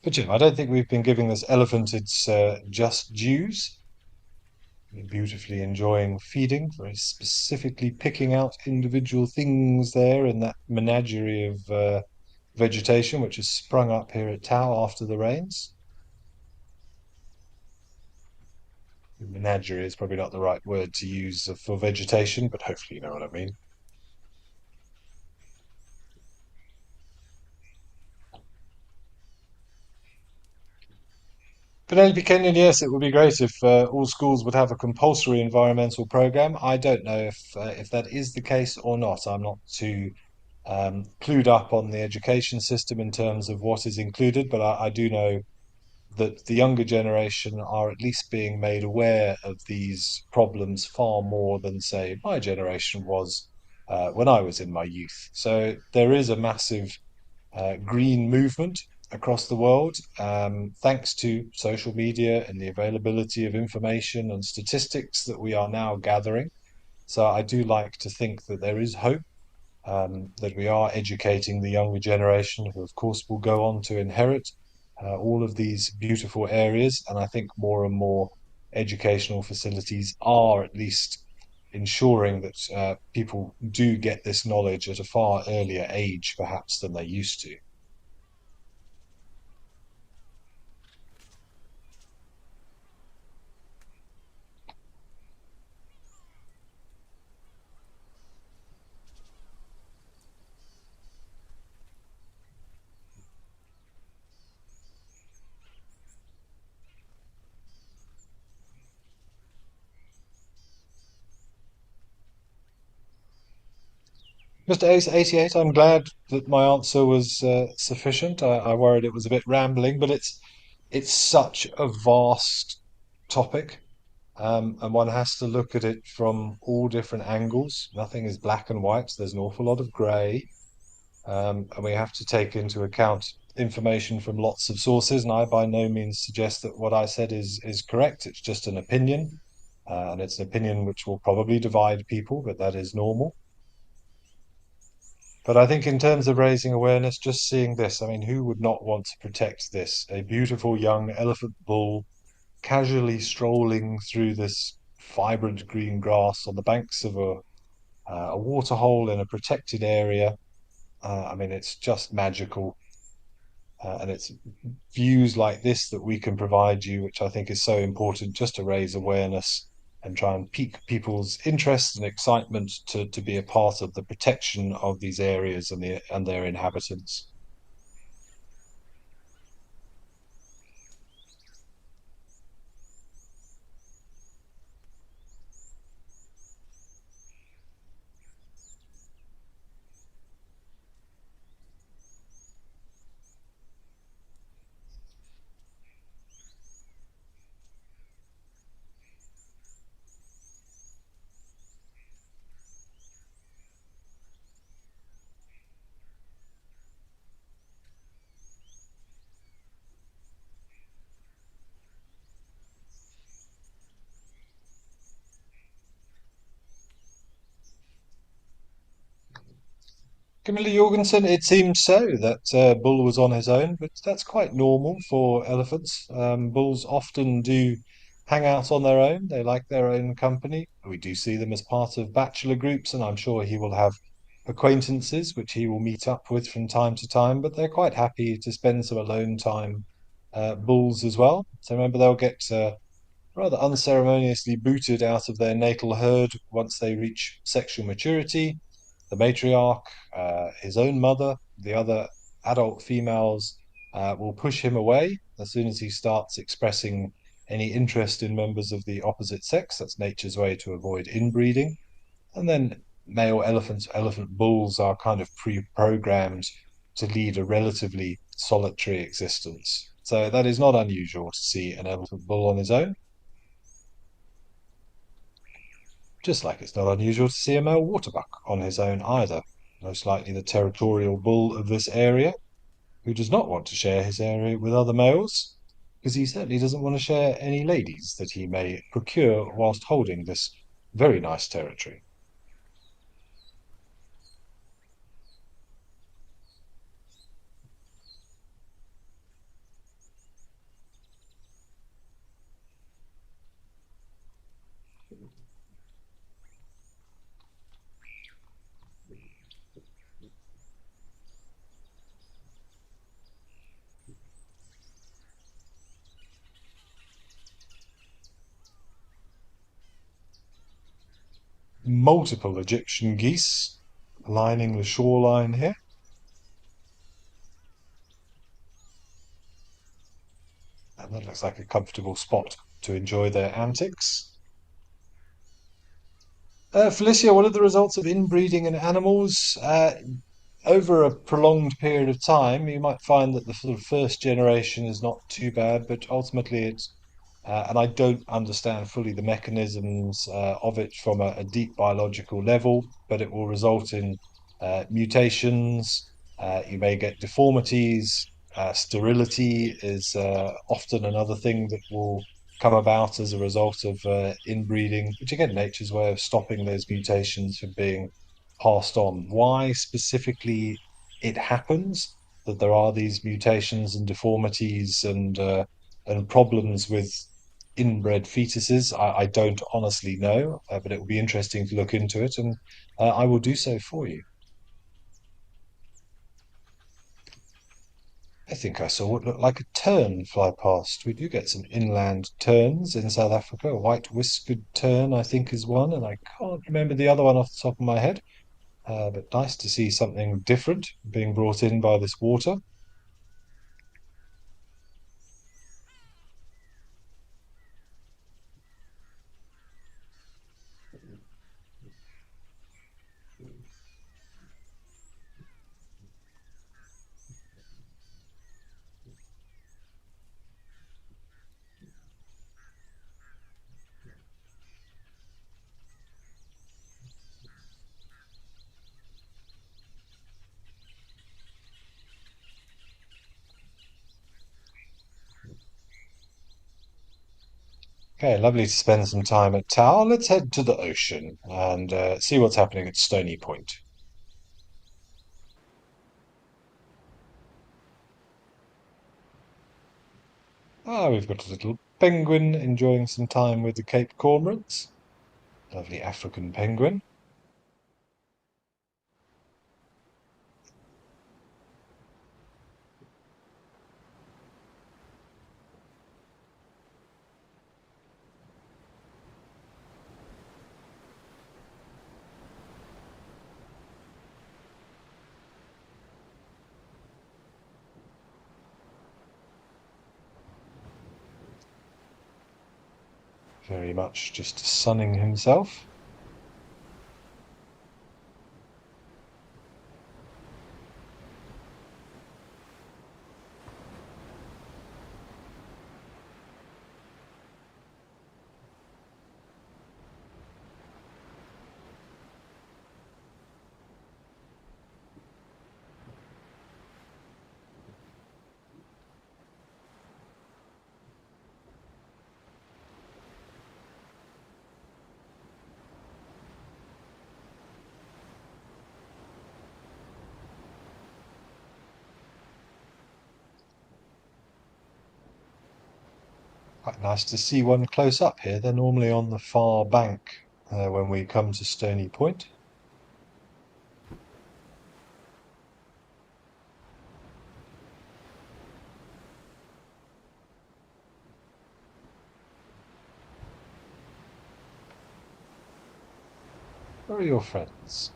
But Jim, I don't think we've been giving this elephant its just dues. Beautifully enjoying feeding, very specifically picking out individual things there in that menagerie of vegetation which has sprung up here at Tau after the rains. Menagerie is probably not the right word to use for vegetation, but hopefully you know what I mean. Penelope Kenyon, yes, it would be great if all schools would have a compulsory environmental program. I don't know if that is the case or not. I'm not too clued up on the education system in terms of what is included, but I do know that the younger generation are at least being made aware of these problems far more than, say, my generation was when I was in my youth. So there is a massive green movement across the world, thanks to social media and the availability of information and statistics that we are now gathering. So I do like to think that there is hope, that we are educating the younger generation, who, of course, will go on to inherit all of these beautiful areas. And I think more and more educational facilities are at least ensuring that people do get this knowledge at a far earlier age, perhaps, than they used to. Mr. Ace 88, I'm glad that my answer was sufficient. I worried it was a bit rambling, but it's such a vast topic, and one has to look at it from all different angles. Nothing is black and white. There's an awful lot of grey, and we have to take into account information from lots of sources. And I by no means suggest that what I said is correct. It's just an opinion, and it's an opinion which will probably divide people, but that is normal. But I think in terms of raising awareness, just seeing this, I mean, who would not want to protect this? A beautiful young elephant bull casually strolling through this vibrant green grass on the banks of a waterhole in a protected area. I mean, it's just magical. And it's views like this that we can provide you, which I think is so important just to raise awareness and try and pique people's interest and excitement to be a part of the protection of these areas and their inhabitants. Camilla Jorgensen, it seems so that Bull was on his own, but that's quite normal for elephants. Bulls often do hang out on their own. They like their own company. We do see them as part of bachelor groups, and I'm sure he will have acquaintances which he will meet up with from time to time, but they're quite happy to spend some alone time, bulls as well. So remember, they'll get rather unceremoniously booted out of their natal herd once they reach sexual maturity. The matriarch, his own mother, the other adult females will push him away as soon as he starts expressing any interest in members of the opposite sex. That's nature's way to avoid inbreeding. And then male elephants, elephant bulls are kind of pre-programmed to lead a relatively solitary existence. So that is not unusual to see an elephant bull on his own. Just like it's not unusual to see a male waterbuck on his own either, most likely the territorial bull of this area, who does not want to share his area with other males, because he certainly doesn't want to share any ladies that he may procure whilst holding this very nice territory. Multiple Egyptian geese lining the shoreline here, and that looks like a comfortable spot to enjoy their antics. Felicia, what are the results of inbreeding in animals? Over a prolonged period of time, you might find that the sort of first generation is not too bad, but ultimately it's, and I don't understand fully the mechanisms of it from a deep biological level, but it will result in mutations. You may get deformities. Sterility is often another thing that will come about as a result of inbreeding, which again, nature's way of stopping those mutations from being passed on. Why specifically it happens that there are these mutations and deformities and problems with inbred fetuses, I don't honestly know, but it will be interesting to look into it, and I will do so for you. I think I saw what looked like a tern fly past. We do get some inland terns in South Africa. A white whiskered tern, I think, is one, and I can't remember the other one off the top of my head. But nice to see something different being brought in by this water. Okay, lovely to spend some time at Tau. Let's head to the ocean and see what's happening at Stony Point. Ah, we've got a little penguin enjoying some time with the Cape cormorants. Lovely African penguin. Very much just sunning himself. Quite nice to see one close up here. They're normally on the far bank when we come to Stony Point. Where are your friends?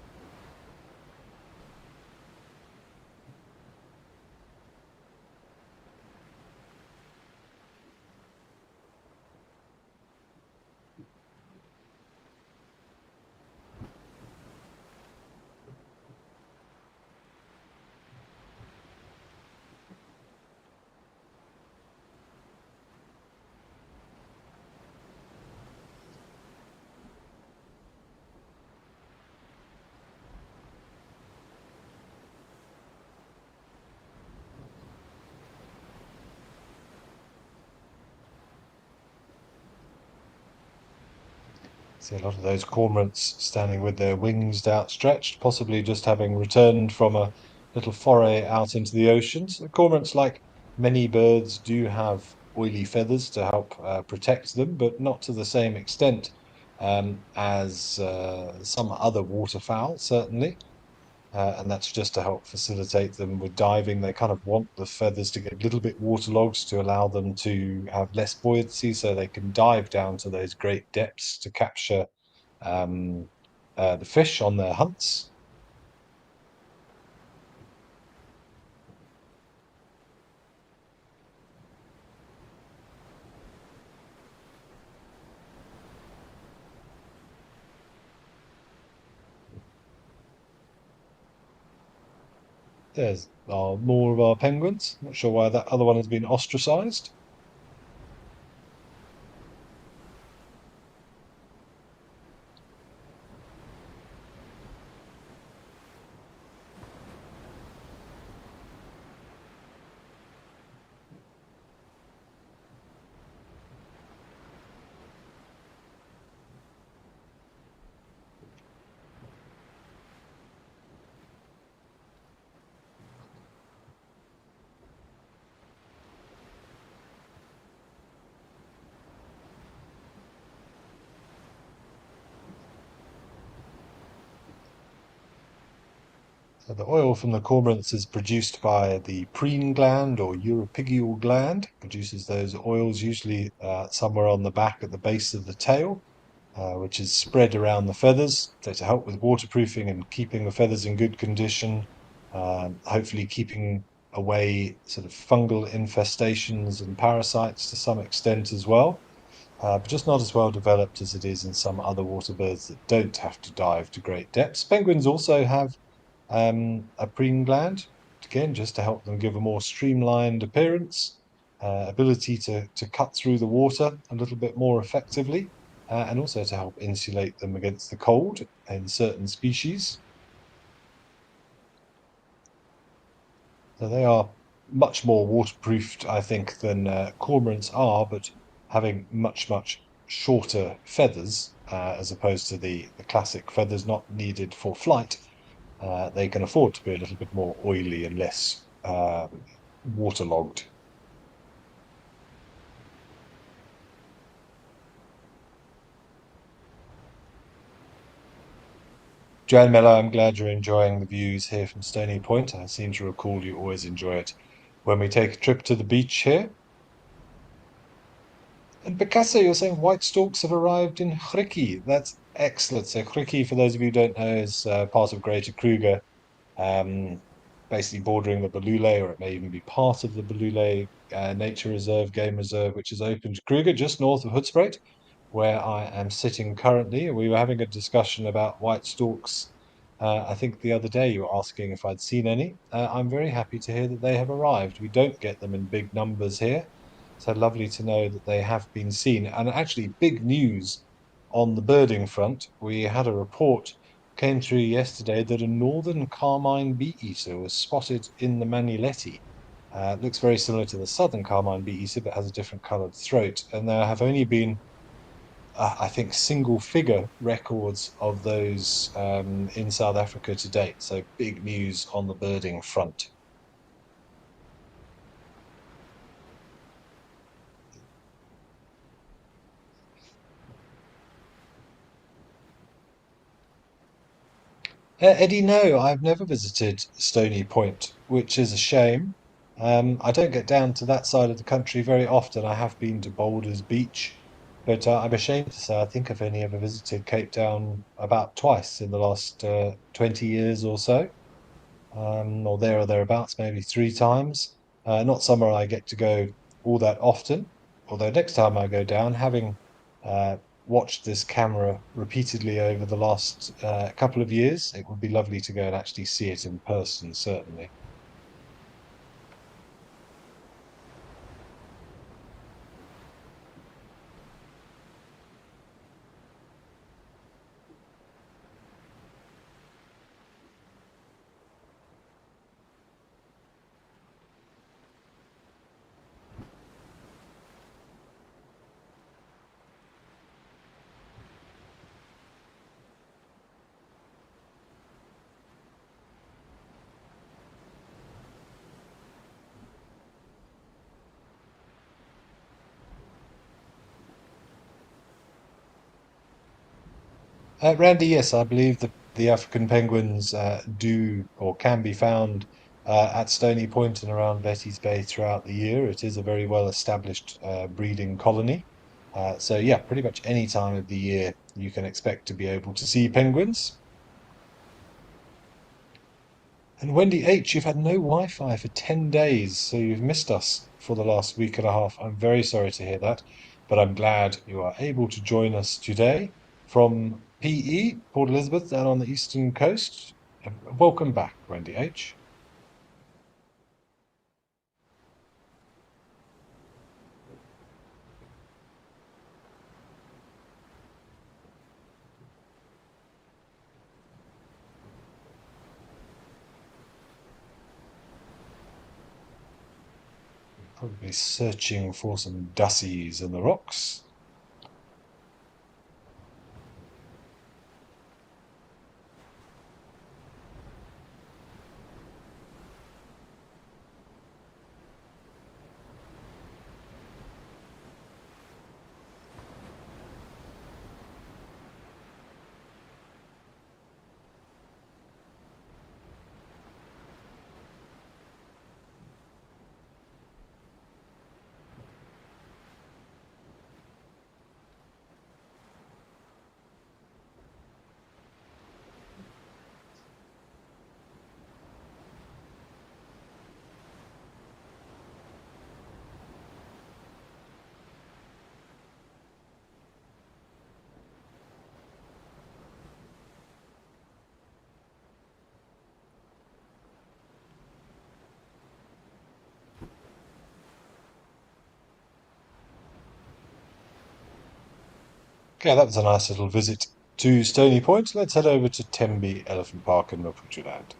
See a lot of those cormorants standing with their wings outstretched, possibly just having returned from a little foray out into the ocean. So the cormorants, like many birds, do have oily feathers to help protect them, but not to the same extent as some other waterfowl, certainly. And that's just to help facilitate them with diving. They kind of want the feathers to get a little bit waterlogged to allow them to have less buoyancy so they can dive down to those great depths to capture um, the fish on their hunts. There's more of our penguins. Not sure why that other one has been ostracized. So the oil from the cormorants is produced by the preen gland or uropygial gland. Produces those oils usually somewhere on the back at the base of the tail, which is spread around the feathers so to help with waterproofing and keeping the feathers in good condition. Hopefully keeping away sort of fungal infestations and parasites to some extent as well. But just not as well developed as it is in some other water birds that don't have to dive to great depths. Penguins also have a preen gland, again, just to help them give a more streamlined appearance, ability to cut through the water a little bit more effectively, and also to help insulate them against the cold in certain species. So they are much more waterproofed, I think, than cormorants are, but having much shorter feathers, as opposed to the classic feathers not needed for flight. They can afford to be a little bit more oily and less waterlogged. Joan Mello, I'm glad you're enjoying the views here from Stony Point. I seem to recall you always enjoy it when we take a trip to the beach here. And Picasso, you're saying white storks have arrived in Grikkie. That's excellent. So Grikkie, for those of you who don't know, is part of Greater Kruger, um, basically bordering the Belule, or it may even be part of the Belule Nature Reserve, Game Reserve, which is open to Kruger, just north of Hoedspruit, where I am sitting currently. We were having a discussion about white storks. I think the other day you were asking if I'd seen any. I'm very happy to hear that they have arrived. We don't get them in big numbers here, so lovely to know that they have been seen. And actually, big news on the birding front. We had a report came through yesterday that a northern carmine bee-eater was spotted in the Maniletti. It looks very similar to the southern carmine bee-eater, but has a different coloured throat. And there have only been, I think, single-figure records of those in South Africa to date. So big news on the birding front. Eddie, no, I've never visited Stony Point, which is a shame. I don't get down to that side of the country very often. I have been to Boulders Beach, but I'm ashamed to say I think I've only ever visited Cape Town about twice in the last 20 years or so, or there or thereabouts, maybe three times. Not somewhere I get to go all that often. Although next time I go down, having uh, watched this camera repeatedly over the last couple of years, it would be lovely to go and actually see it in person, certainly. Randy, yes, I believe the African penguins do or can be found at Stony Point and around Betty's Bay throughout the year. It is a very well established breeding colony. So, yeah, pretty much any time of the year you can expect to be able to see penguins. And Wendy H, you've had no Wi-Fi for 10 days, so you've missed us for the last week and a half. I'm very sorry to hear that, but I'm glad you are able to join us today from PE, Port Elizabeth, down on the eastern coast. Welcome back, Wendy H. Probably searching for some dussies in the rocks. Okay, that was a nice little visit to Stony Point. Let's head over to Tembe Elephant Park and Maputo Land.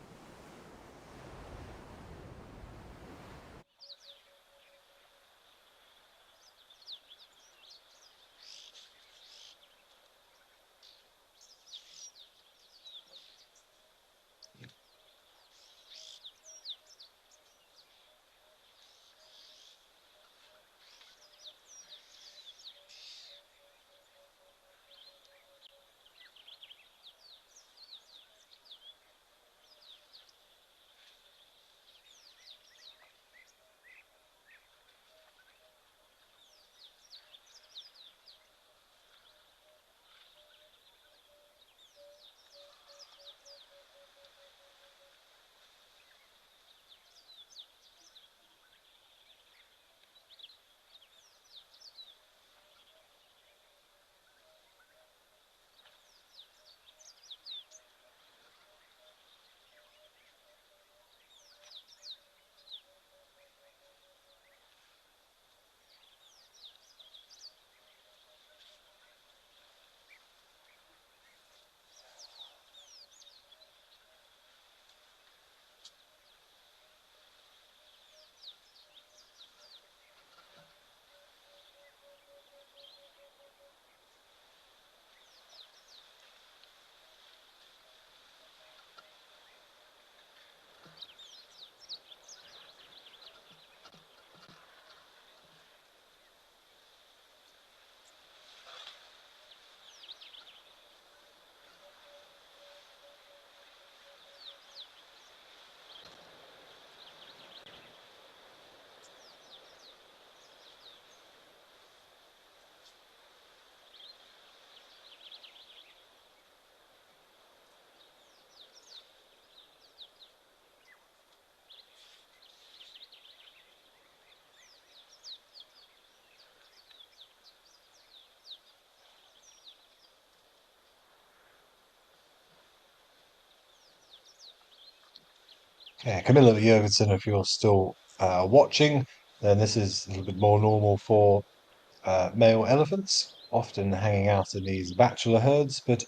Yeah, Camilla Jurgensen, if you're still watching, then this is a little bit more normal for male elephants, often hanging out in these bachelor herds, but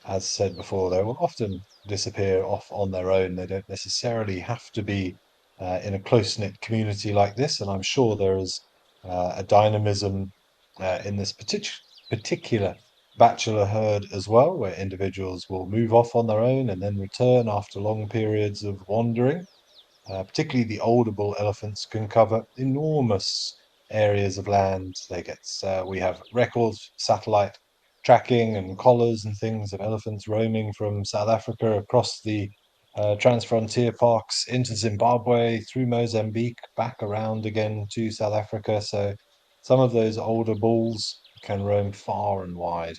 as said before, they will often disappear off on their own. They don't necessarily have to be in a close-knit community like this, and I'm sure there is a dynamism in this particular bachelor herd as well, where individuals will move off on their own and then return after long periods of wandering. Particularly the older bull elephants can cover enormous areas of land. We have records, satellite tracking and collars and things of elephants roaming from South Africa across the transfrontier parks into Zimbabwe, through Mozambique, back around again to South Africa. So some of those older bulls can roam far and wide.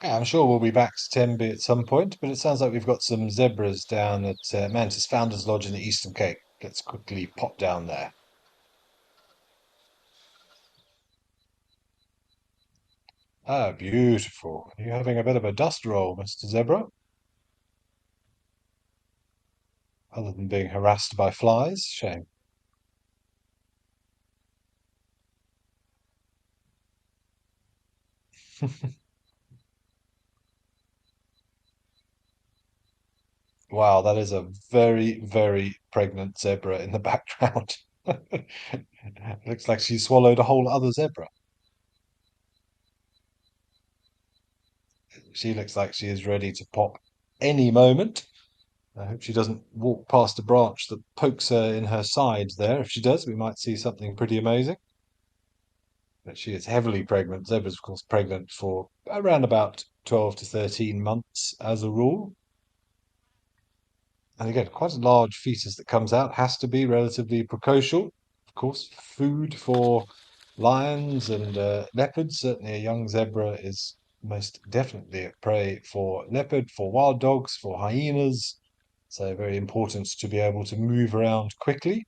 Yeah, I'm sure we'll be back to Tenby at some point, but it sounds like we've got some zebras down at Mantis Founders Lodge in the Eastern Cape. Let's quickly pop down there. Ah, beautiful. You're having a bit of a dust roll, Mr. Zebra, other than being harassed by flies. Shame. Wow, that is a very, very pregnant zebra in the background. Looks like she swallowed a whole other zebra. She looks like she is ready to pop any moment. I hope she doesn't walk past a branch that pokes her in her side there. If she does, we might see something pretty amazing. But she is heavily pregnant. Zebra's, of course, pregnant for around about 12 to 13 months as a rule. And again, quite a large fetus that comes out has to be relatively precocial. Of course, food for lions and leopards. Certainly, a young zebra is most definitely a prey for leopard, for wild dogs, for hyenas. So, very important to be able to move around quickly.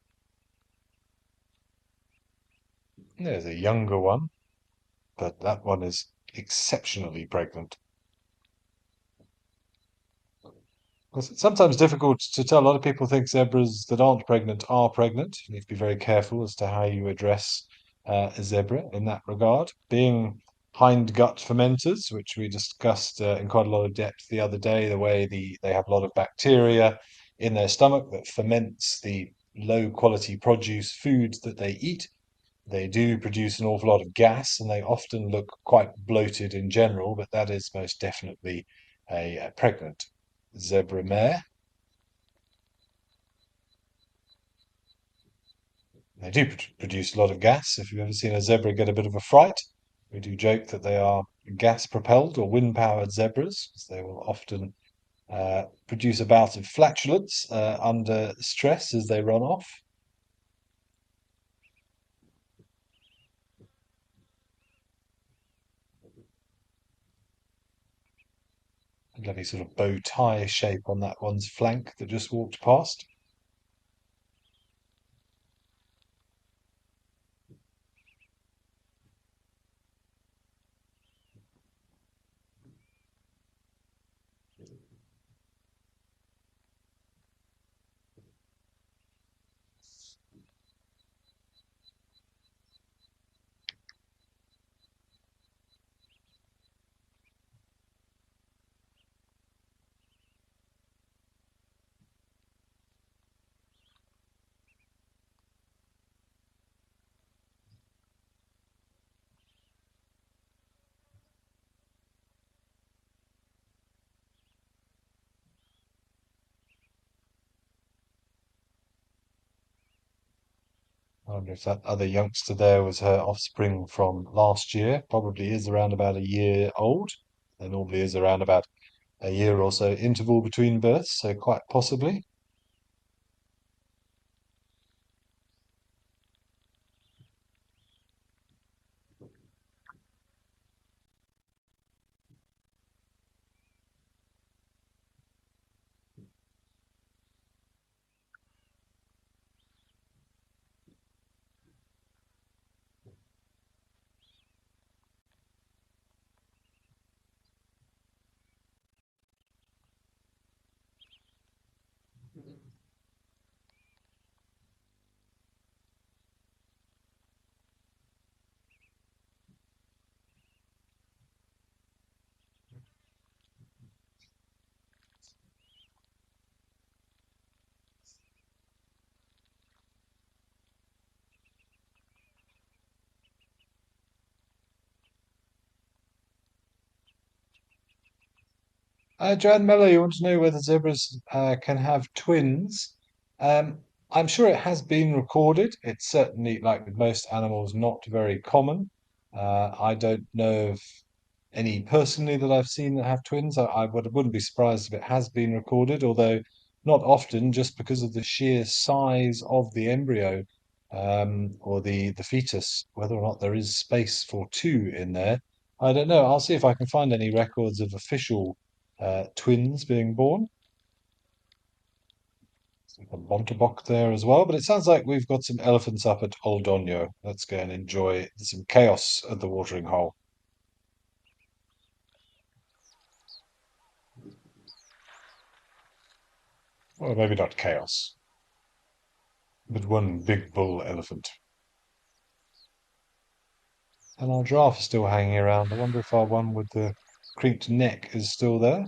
There's a younger one, but that one is exceptionally pregnant. It's sometimes difficult to tell. A lot of people think zebras that aren't pregnant are pregnant. You need to be very careful as to how you address a zebra in that regard. Being hindgut fermenters, which we discussed in quite a lot of depth the other day, they have a lot of bacteria in their stomach that ferments the low quality produce food that they eat. They do produce an awful lot of gas, and they often look quite bloated in general, but that is most definitely a pregnant zebra mare. They do produce a lot of gas. If you've ever seen a zebra get a bit of a fright, we do joke that they are gas propelled or wind powered zebras, because they will often produce a bout of flatulence under stress as they run off. A lovely sort of bow tie shape on that one's flank that just walked past. wonder if that other youngster there was her offspring from last year. Probably is around about a year old. There normally is around about a year or so interval between births, so quite possibly. Joanne Mello, you want to know whether zebras can have twins? Um, I'm sure it has been recorded. It's certainly, like with most animals, not very common. I don't know of any personally that I've seen that have twins. Wouldn't be surprised if it has been recorded, although not often, just because of the sheer size of the embryo or the fetus, whether or not there is space for two in there. I don't know. I'll see if I can find any records of official twins being born. A Bontebok there as well, but it sounds like we've got some elephants up at Old Donyo. Let's go and enjoy some chaos at the watering hole. Well, maybe not chaos, but one big bull elephant. And our giraffe is still hanging around. I wonder if our one with the crinked neck is still there.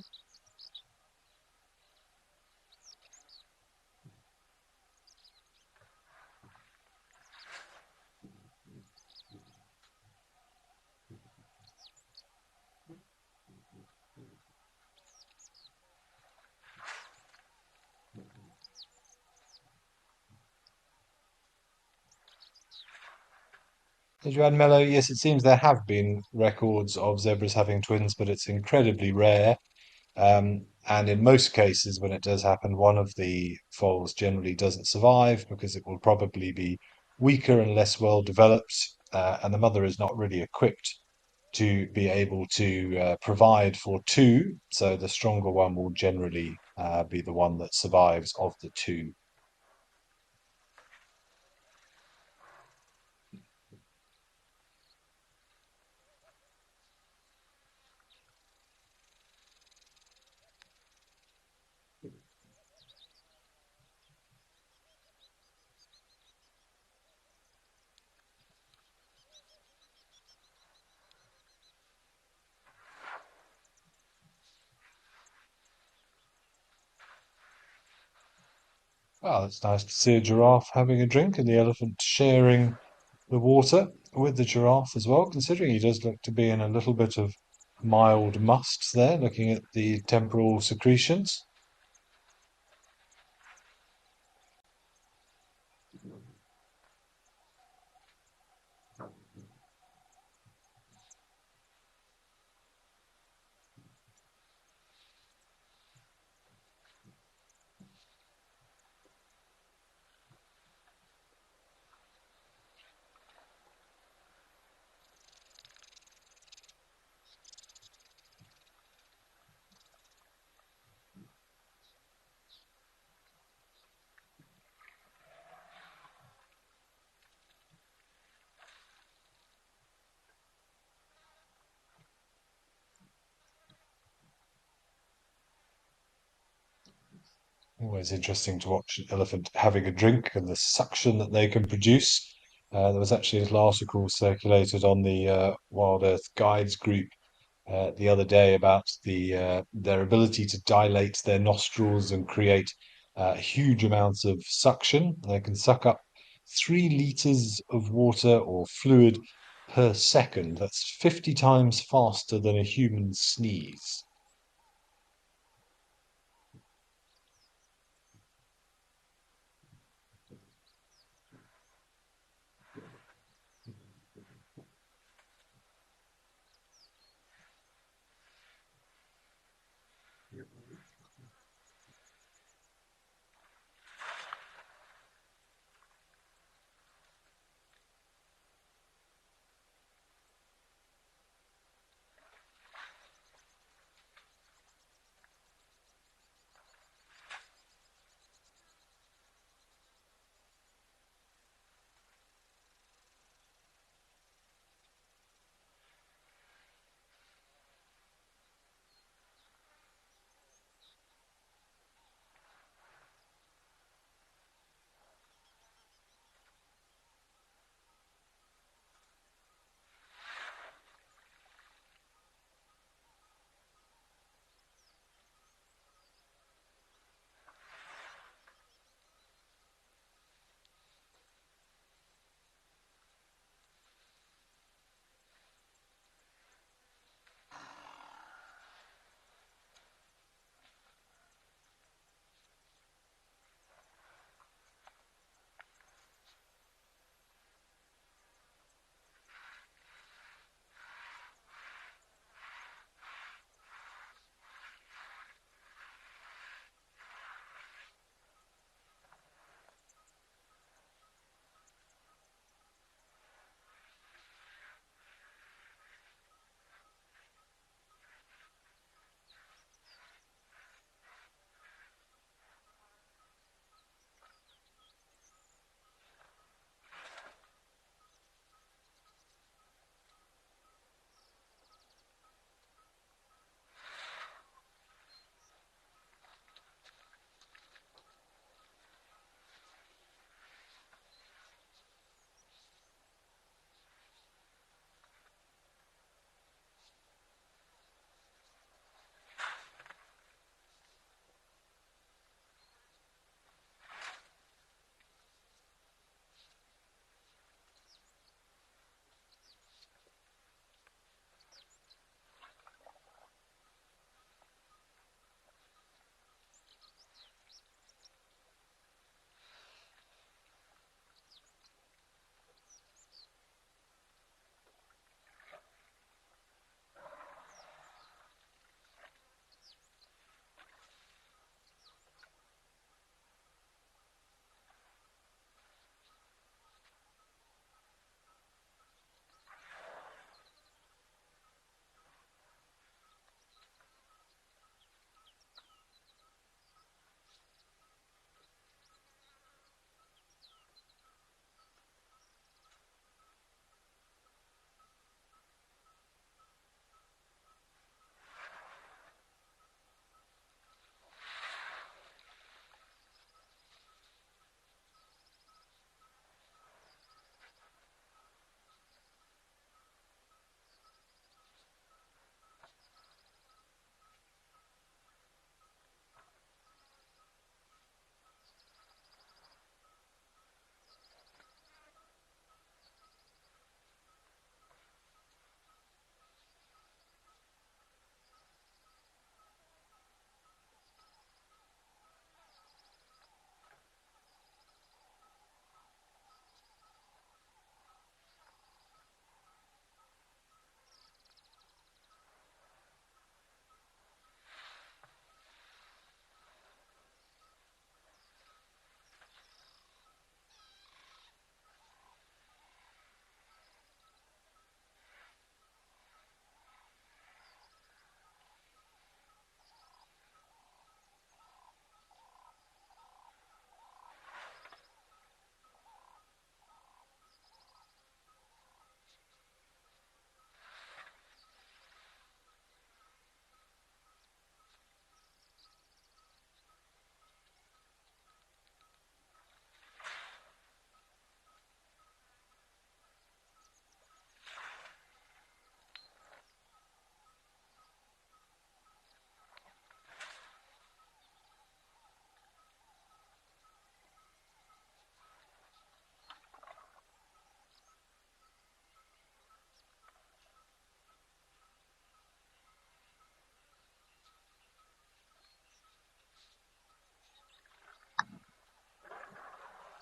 Joanne Mello, yes, it seems there have been records of zebras having twins, but it's incredibly rare. And in most cases, when it does happen, one of the foals generally doesn't survive because it will probably be weaker and less well developed, and the mother is not really equipped to be able to provide for two. So the stronger one will generally be the one that survives of the two. Well, it's nice to see a giraffe having a drink and the elephant sharing the water with the giraffe as well, considering he does look to be in a little bit of mild must there, looking at the temporal secretions. Always interesting to watch an elephant having a drink and the suction that they can produce. There was actually a little article circulated on the Wild Earth Guides group the other day about their ability to dilate their nostrils and create huge amounts of suction. They can suck up 3 liters of water or fluid per second. That's 50 times faster than a human sneeze.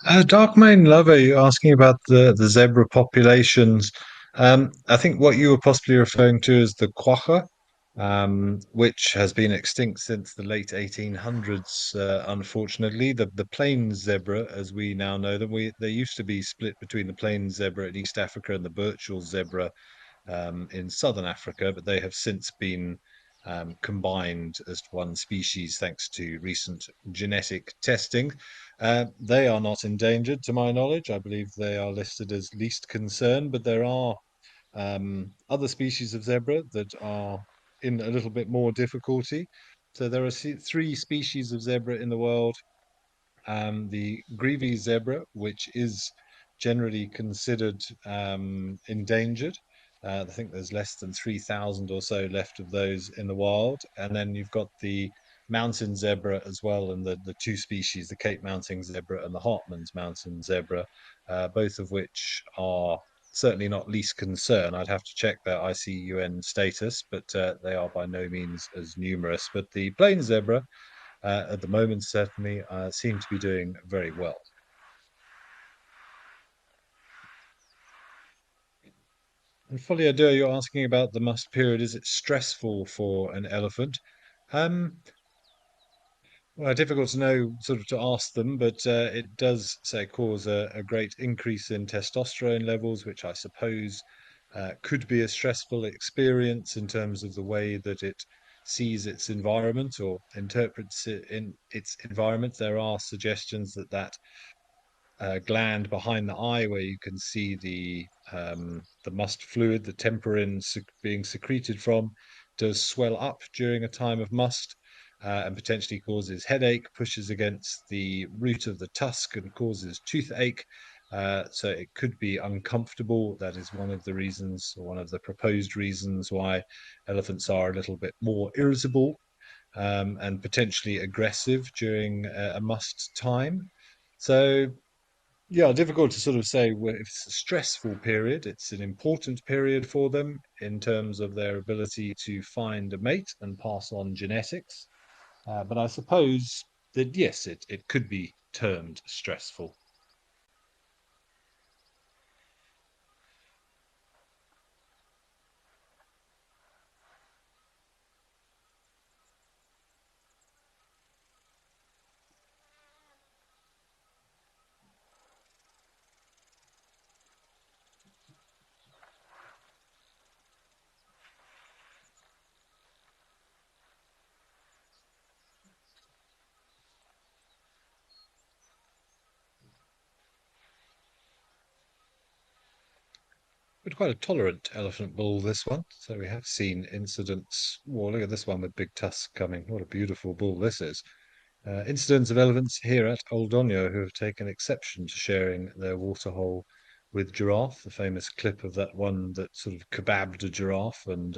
Dark lover, you're asking about the zebra populations. I think what you were possibly referring to is the quagga, which has been extinct since the late 1800s. Unfortunately, the plains zebra, as we now know them, they used to be split between the plains zebra in East Africa and the Birchall zebra in southern Africa, but they have since been combined as one species thanks to recent genetic testing. They are not endangered, to my knowledge. I believe they are listed as least concern, but there are other species of zebra that are in a little bit more difficulty. So there are three species of zebra in the world, the grevy's zebra, which is generally considered endangered. I think there's less than 3,000 or so left of those in the wild. And then you've got the mountain zebra as well, and the two species, the Cape mountain zebra and the Hartmann's mountain zebra, both of which are certainly not least concern. I'd have to check their ICUN status, but they are by no means as numerous. But the plain zebra at the moment certainly seem to be doing very well. And Foliadur, you're asking about the must period. Is it stressful for an elephant? Um, well, difficult to know, sort of to ask them, but it does say cause a great increase in testosterone levels, which I suppose could be a stressful experience in terms of the way that it sees its environment or interprets it in its environment. There are suggestions that gland behind the eye where you can see the must fluid, the temperin being secreted from, does swell up during a time of must and potentially causes headache, pushes against the root of the tusk and causes toothache. So it could be uncomfortable. That is one of the reasons, or one of the proposed reasons, why elephants are a little bit more irritable and potentially aggressive during a must time. So yeah, difficult to sort of say if it's a stressful period. It's an important period for them in terms of their ability to find a mate and pass on genetics. But I suppose that yes, it could be termed stressful. But quite a tolerant elephant bull, this one. So we have seen incidents. Well, look at this one with big tusks coming. What a beautiful bull this is. Incidents of elephants here at Old Donyo who have taken exception to sharing their waterhole with giraffe. The famous clip of that one that sort of kebabbed a giraffe and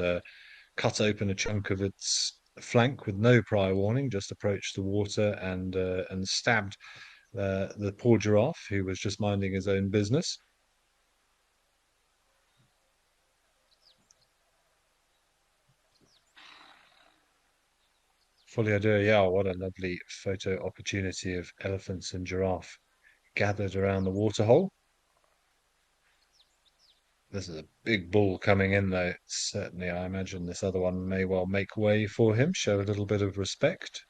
cut open a chunk of its flank with no prior warning, just approached the water and stabbed the poor giraffe who was just minding his own business. Foliadur, yeah, what a lovely photo opportunity of elephants and giraffe gathered around the waterhole. This is a big bull coming in, though. Certainly, I imagine this other one may well make way for him, show a little bit of respect.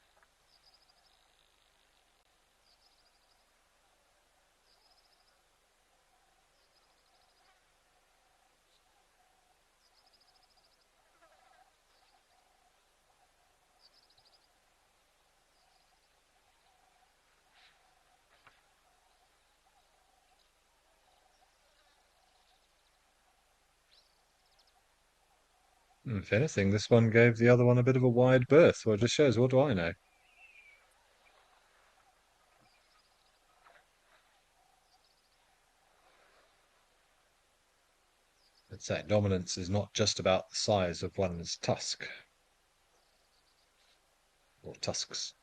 If anything, this one gave the other one a bit of a wide berth. Well, it just shows, what do I know? Let's say dominance is not just about the size of one's tusk or tusks.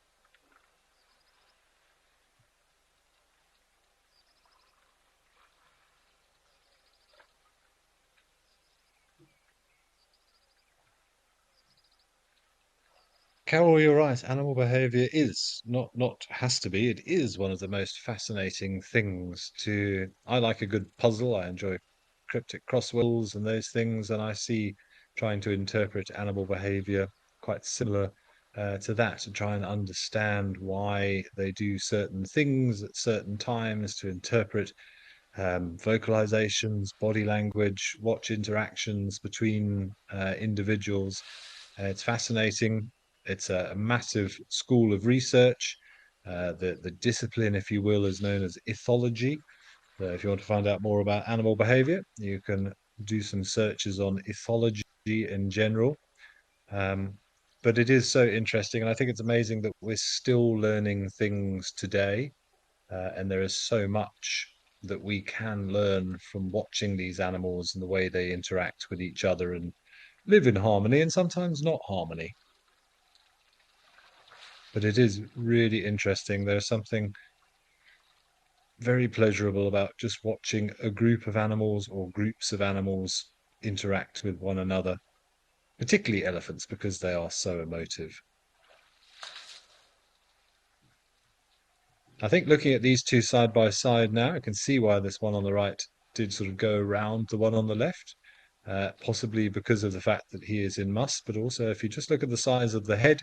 Carol, you're right. Animal behavior is not has to be. It is one of the most fascinating things to. I like a good puzzle. I enjoy cryptic crosswords and those things, and I see trying to interpret animal behavior quite similar to that, to try and understand why they do certain things at certain times, to interpret vocalizations, body language, watch interactions between individuals. It's fascinating. It's a massive school of research. The discipline, if you will, is known as ethology. So if you want to find out more about animal behavior, you can do some searches on ethology in general. Um, but it is so interesting, and I think it's amazing that we're still learning things today, and there is so much that we can learn from watching these animals and the way they interact with each other and live in harmony and sometimes not harmony. But it is really interesting. There's something very pleasurable about just watching a group of animals or groups of animals interact with one another, particularly elephants, because they are so emotive. I think looking at these two side by side now, I can see why this one on the right did sort of go around the one on the left, possibly because of the fact that he is in must, but also if you just look at the size of the head,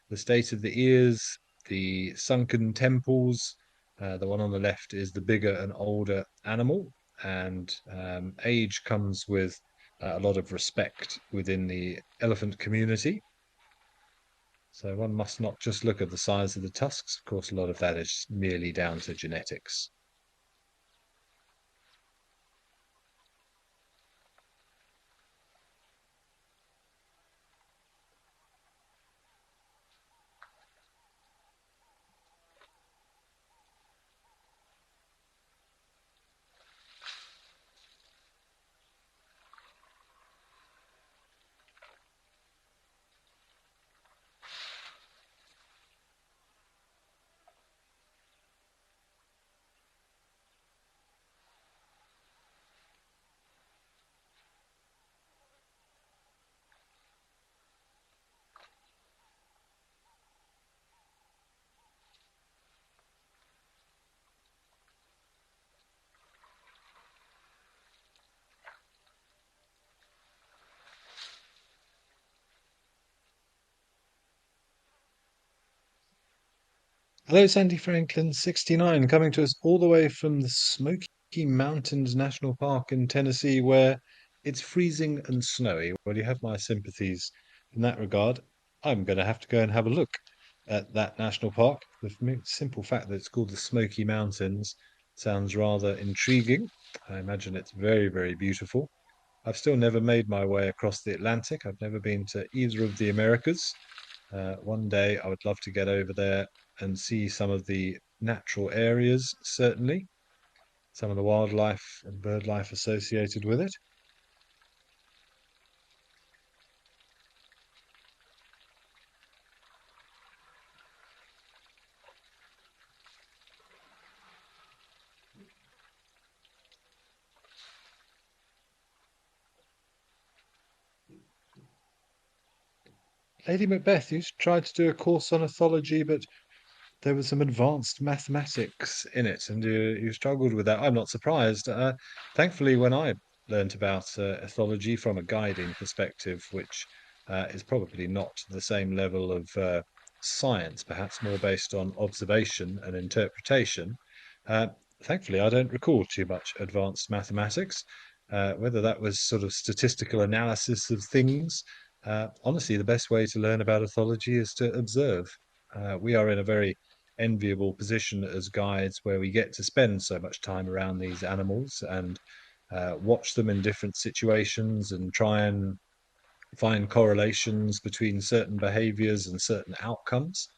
the state of the ears, the sunken temples, the one on the left is the bigger and older animal, and age comes with a lot of respect within the elephant community. So one must not just look at the size of the tusks. Of course, a lot of that is merely down to genetics. Hello, Sandy Franklin, 69, coming to us all the way from the Smoky Mountains National Park in Tennessee, where it's freezing and snowy. Well, you have my sympathies in that regard. I'm going to have to go and have a look at that national park. The simple fact that it's called the Smoky Mountains sounds rather intriguing. I imagine it's very, very beautiful. I've still never made my way across the Atlantic. I've never been to either of the Americas. One day I would love to get over there and see some of the natural areas, certainly, some of the wildlife and bird life associated with it. Lady Macbeth, you tried to do a course on ethology, but there was some advanced mathematics in it, and you struggled with that. I'm not surprised. Thankfully, when I learnt about ethology from a guiding perspective, which is probably not the same level of science, perhaps more based on observation and interpretation, uh, thankfully, I don't recall too much advanced mathematics. Whether that was sort of statistical analysis of things, honestly, the best way to learn about ethology is to observe. We are in a very enviable position as guides where we get to spend so much time around these animals and watch them in different situations and try and find correlations between certain behaviors and certain outcomes.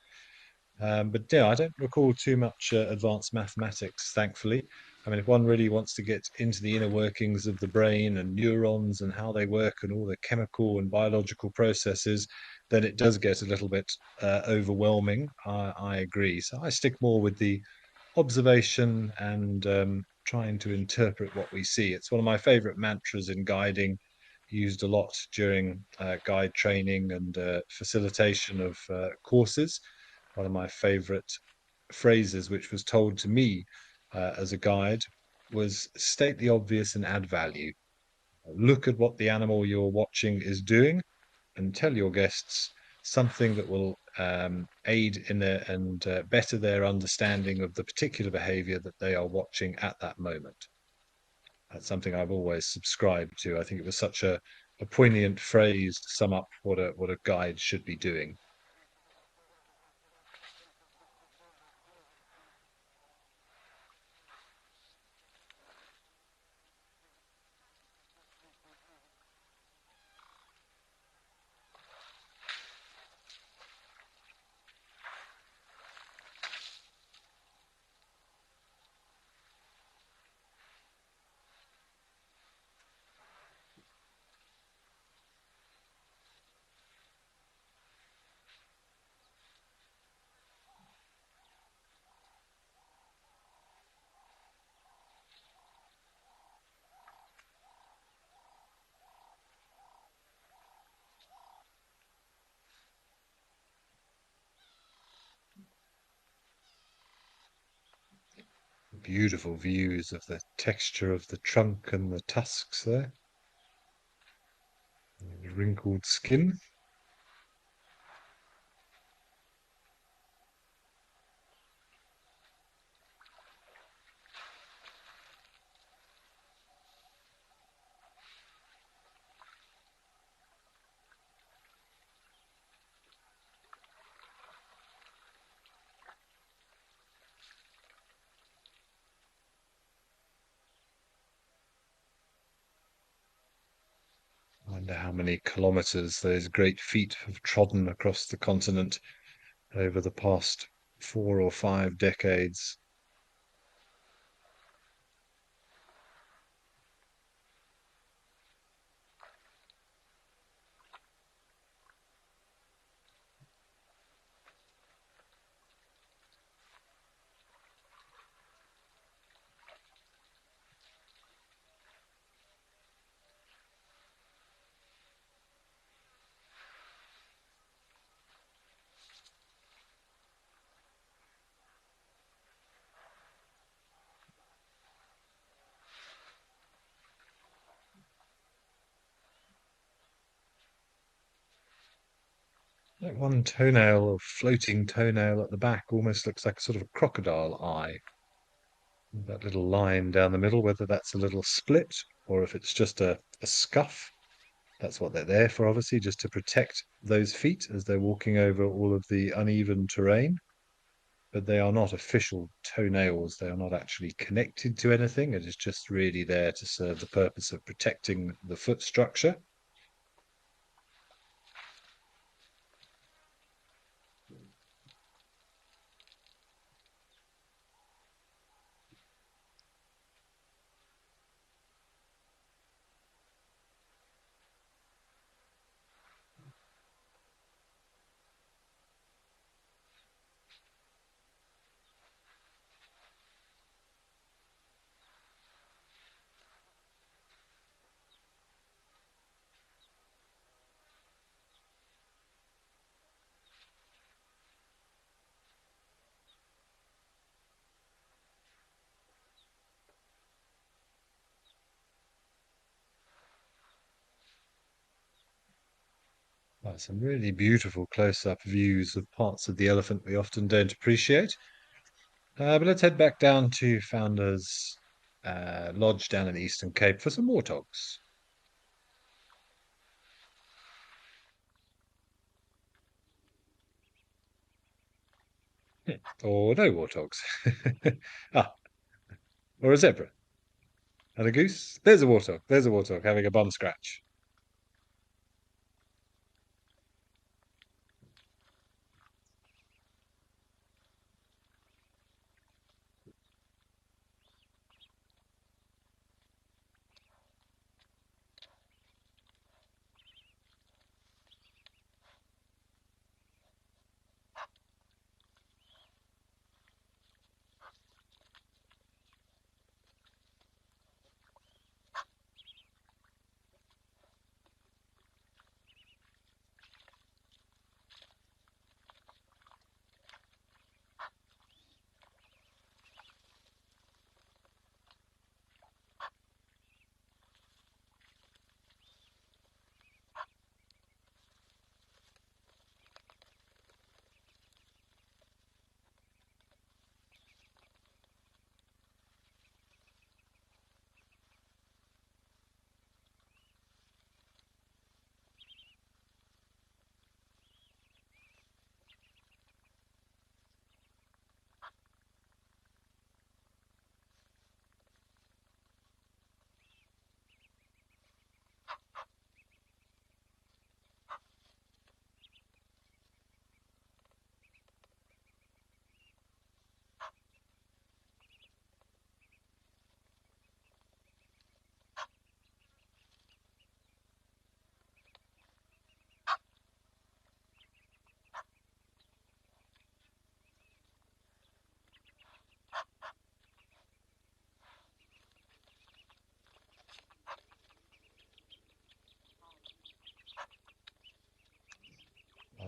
But yeah, I don't recall too much advanced mathematics, thankfully. I mean, if one really wants to get into the inner workings of the brain and neurons and how they work and all the chemical and biological processes, then it does get a little bit overwhelming. I agree. So I stick more with the observation and trying to interpret what we see. It's one of my favorite mantras in guiding. used a lot during guide training and facilitation of courses. One of my favorite phrases, which was told to me as a guide, was state the obvious and add value. Look at what the animal you're watching is doing and tell your guests something that will aid in their and better their understanding of the particular behavior that they are watching at that moment. That's something I've always subscribed to. I think it was such a poignant phrase to sum up what a guide should be doing. Beautiful views of the texture of the trunk and the tusks there. Wrinkled skin. I wonder how many kilometers those great feet have trodden across the continent over the past 4 or 5 decades. That one toenail, or floating toenail at the back, almost looks like a sort of a crocodile eye. That little line down the middle, whether that's a little split or if it's just a scuff. That's what they're there for, obviously, just to protect those feet as they're walking over all of the uneven terrain. But they are not official toenails. They are not actually connected to anything. It is just really there to serve the purpose of protecting the foot structure. Some really beautiful close-up views of parts of the elephant we often don't appreciate. But let's head back down to Founder's Lodge down in the Eastern Cape for some warthogs. Or no warthogs. Ah, or a zebra. And a goose. There's a warthog. There's a warthog having a bum scratch.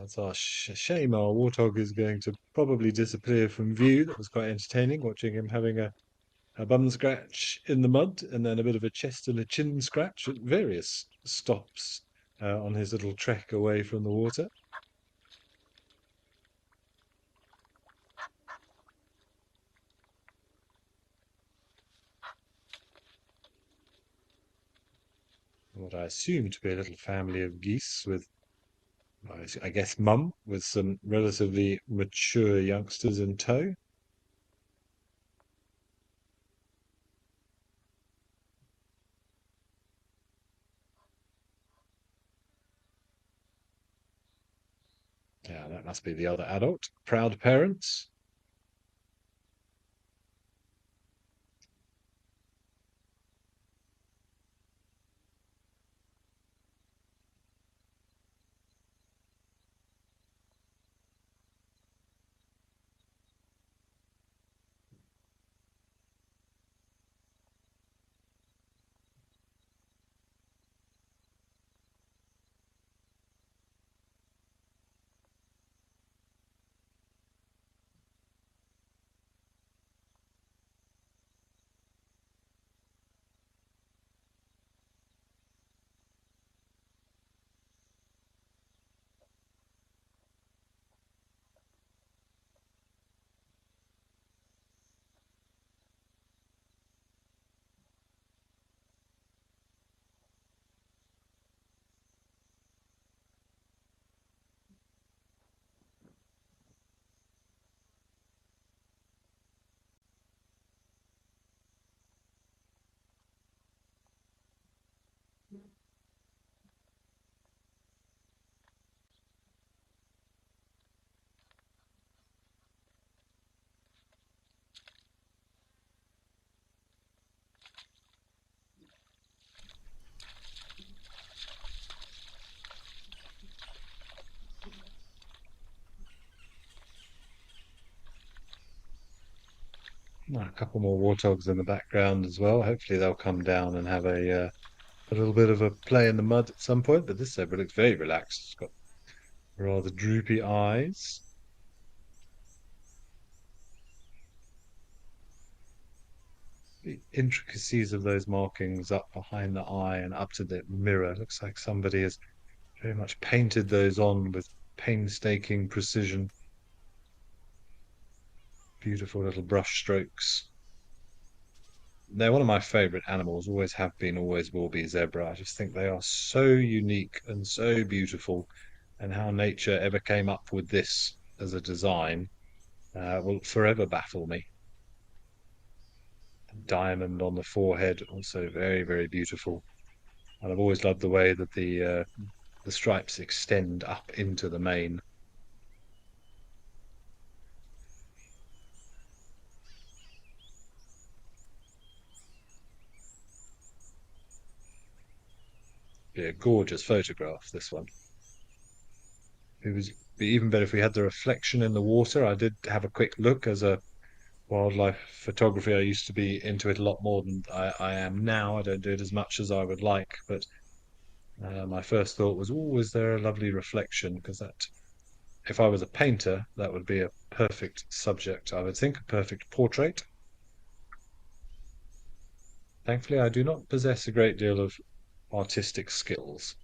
That's our shame. Our warthog is going to probably disappear from view. That was quite entertaining, watching him having a bum scratch in the mud and then a bit of a chest and a chin scratch at various stops on his little trek away from the water. What I assume to be a little family of geese with, I guess, mum with some relatively mature youngsters in tow. Yeah, that must be the other adult. Proud parents. A couple more warthogs in the background as well. Hopefully they'll come down and have a little bit of a play in the mud at some point. But this zebra looks very relaxed. It's got rather droopy eyes. The intricacies of those markings up behind the eye and up to the mirror. Looks like somebody has very much painted those on with painstaking precision. Beautiful little brush strokes. They're one of my favorite animals, always have been, always will be zebra. I just think they are so unique and so beautiful, and how nature ever came up with this as a design will forever baffle me. Diamond on the forehead, also very, very beautiful. And I've always loved the way that the stripes extend up into the mane. Be a gorgeous photograph, this one. It would be even better if we had the reflection in the water. I did have a quick look as a wildlife photography. I used to be into it a lot more than I am now. I don't do it as much as I would like, but my first thought was, oh, is there a lovely reflection? Because that, if I was a painter, that would be a perfect subject. I would think a perfect portrait. Thankfully, I do not possess a great deal of artistic skills.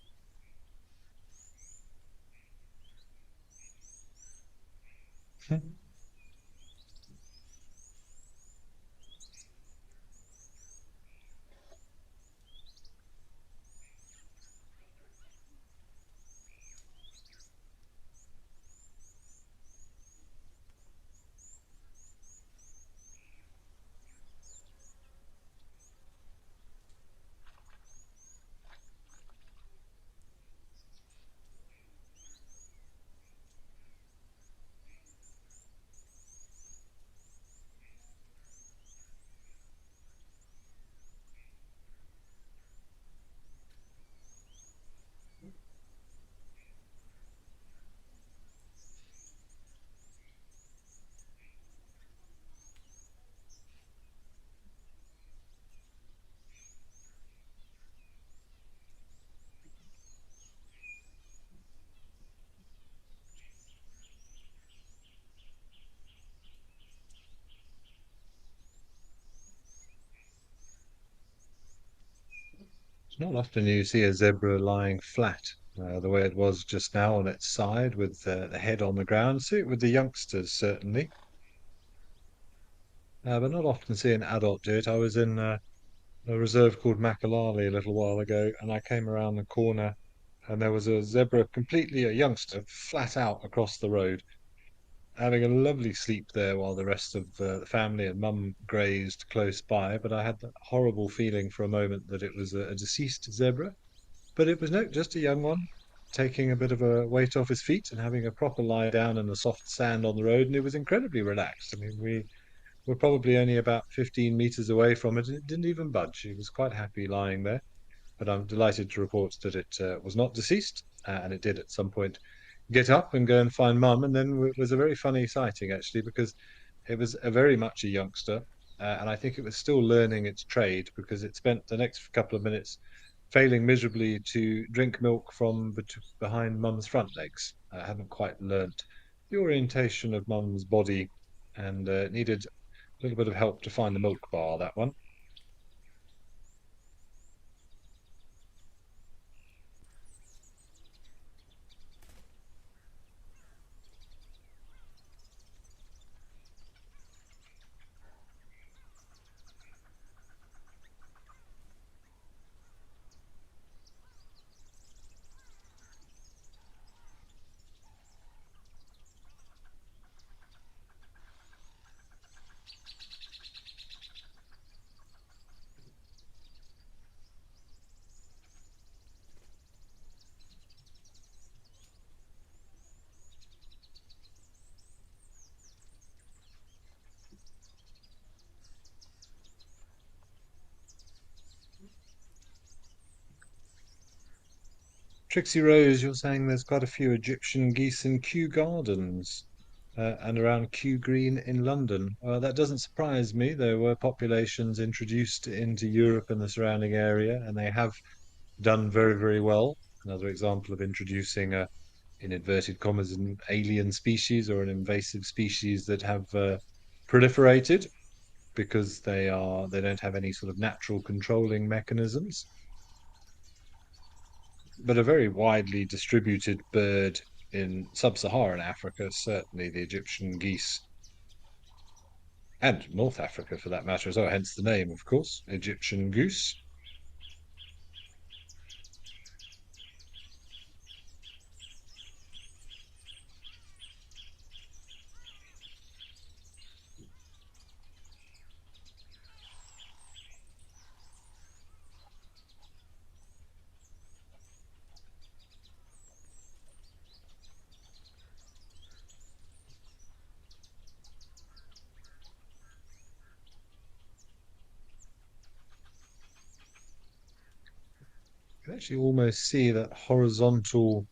Not often you see a zebra lying flat, the way it was just now on its side with the head on the ground. See it with the youngsters, certainly, but not often see an adult do it. I was in a reserve called Makalali a little while ago, and I came around the corner, and there was a zebra, completely a youngster, flat out across the road, having a lovely sleep there while the rest of the family and mum grazed close by. But I had that horrible feeling for a moment that it was a deceased zebra. But it was no, just a young one, taking a bit of a weight off his feet and having a proper lie down in the soft sand on the road, and it was incredibly relaxed. I mean, we were probably only about 15 meters away from it, and it didn't even budge. He was quite happy lying there. But I'm delighted to report that it was not deceased, and it did at some point get up and go and find mum. And then it was a very funny sighting, actually, because it was a very much a youngster, and I think it was still learning its trade because it spent the next couple of minutes failing miserably to drink milk from behind mum's front legs. I hadn't quite learnt the orientation of mum's body and needed a little bit of help to find the milk bar, that one. Trixie Rose, you're saying there's quite a few Egyptian geese in Kew Gardens and around Kew Green in London. That doesn't surprise me. There were populations introduced into Europe and the surrounding area, and they have done very, very well. Another example of introducing a, in inverted commas, an alien species or an invasive species that have proliferated because they don't have any sort of natural controlling mechanisms, but a very widely distributed bird in sub-Saharan Africa, certainly the Egyptian geese, and North Africa for that matter as well, hence the name, of course, Egyptian goose. You can actually almost see that horizontal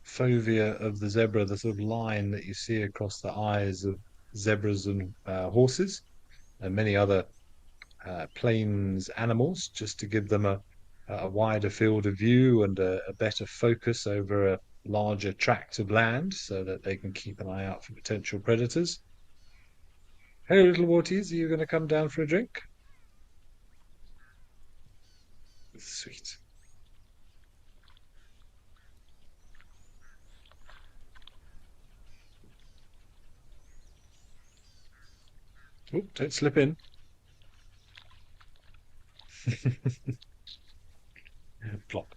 fovea of the zebra, the sort of line that you see across the eyes of zebras and horses and many other plains animals, just to give them a wider field of view and a better focus over a larger tract of land so that they can keep an eye out for potential predators. Hey, little Warties, are you going to come down for a drink? Sweet. Oh, don't slip in. Plop.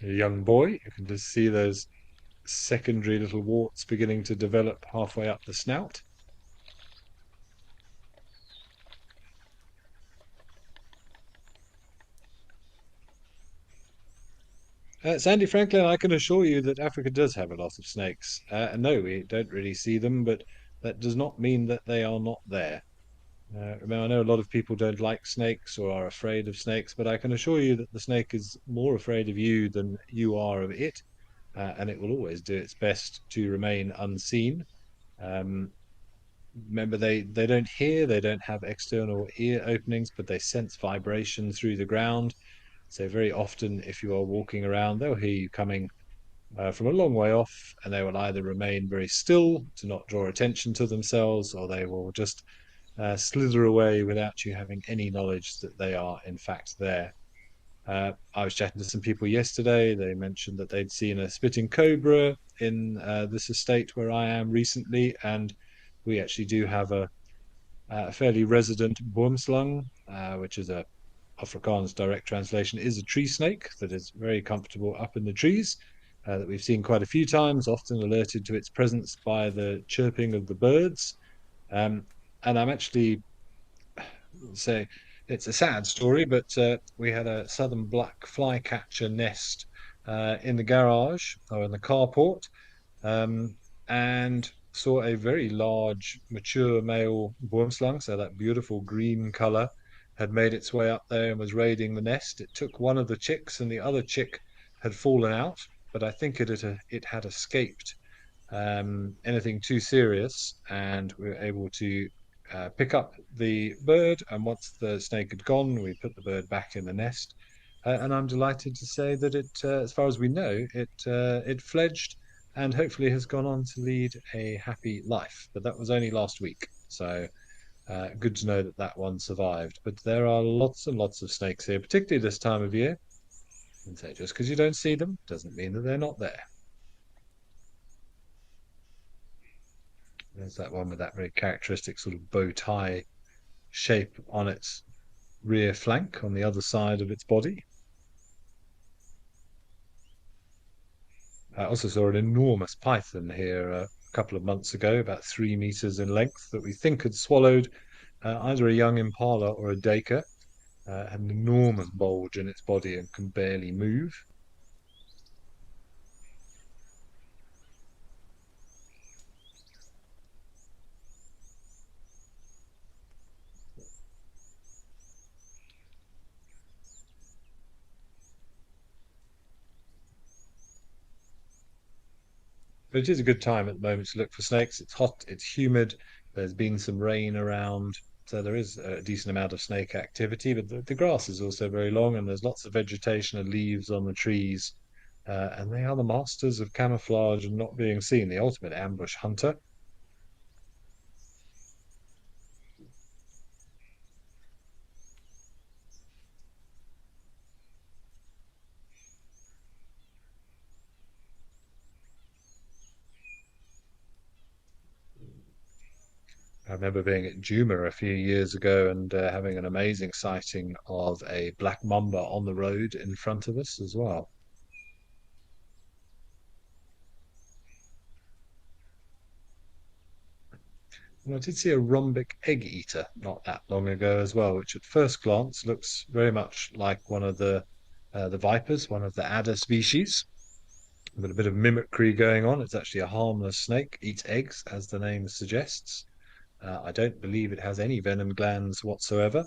A young boy, you can just see those secondary little warts beginning to develop halfway up the snout. Sandy Franklin, I can assure you that Africa does have a lot of snakes. And no, we don't really see them, but that does not mean that they are not there. Remember, I know a lot of people don't like snakes or are afraid of snakes, but I can assure you that the snake is more afraid of you than you are of it, and it will always do its best to remain unseen. Um, Remember, they don't hear, they don't have external ear openings, but they sense vibration through the ground. So very often, if you are walking around, they'll hear you coming from a long way off, and they will either remain very still to not draw attention to themselves, or they will just slither away without you having any knowledge that they are in fact there. I was chatting to some people yesterday. They mentioned that they'd seen a spitting cobra in this estate where I am recently, and we actually do have a fairly resident boomslang, which is a Afrikaans direct translation, is a tree snake that is very comfortable up in the trees. That we've seen quite a few times, often alerted to its presence by the chirping of the birds. Um, and I'm actually say it's a sad story, but we had a southern black flycatcher nest in the garage or in the carport, um, and saw a very large mature male boomslang, so that beautiful green color, had made its way up there and was raiding the nest. It took one of the chicks, and the other chick had fallen out, but I think it had escaped anything too serious, and we were able to pick up the bird. And once the snake had gone, we put the bird back in the nest. And I'm delighted to say that as far as we know, it fledged and hopefully has gone on to lead a happy life. But that was only last week, so good to know that that one survived. But there are lots and lots of snakes here, particularly this time of year. And so just because you don't see them doesn't mean that they're not there. There's that one with that very characteristic sort of bow tie shape on its rear flank on the other side of its body. I also saw an enormous python here a couple of months ago, about 3 meters in length, that we think had swallowed either a young impala or a duiker. Had an enormous bulge in its body and can barely move. But it is a good time at the moment to look for snakes. It's hot, it's humid, there's been some rain around, so there is a decent amount of snake activity, but the grass is also very long and there's lots of vegetation and leaves on the trees. And they are the masters of camouflage and not being seen, the ultimate ambush hunter. I remember being at Juma a few years ago and having an amazing sighting of a black mamba on the road in front of us as well. And I did see a rhombic egg eater not that long ago as well, which at first glance looks very much like one of the vipers, one of the adder species, with a bit of mimicry going on. It's actually a harmless snake, eats eggs, as the name suggests. I don't believe it has any venom glands whatsoever,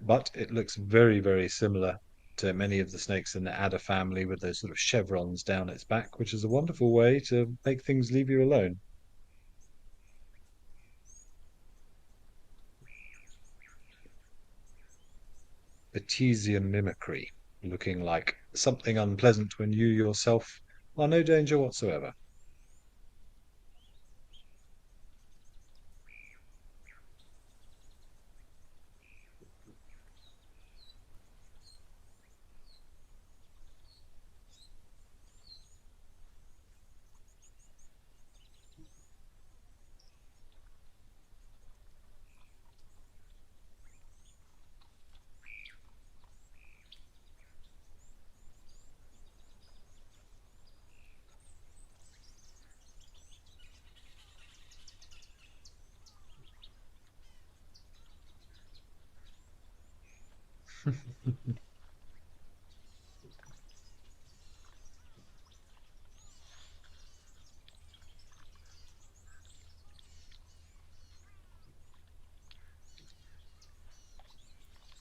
but it looks very, very similar to many of the snakes in the adder family with those sort of chevrons down its back, which is a wonderful way to make things leave you alone. Batesian mimicry, looking like something unpleasant when you yourself are no danger whatsoever.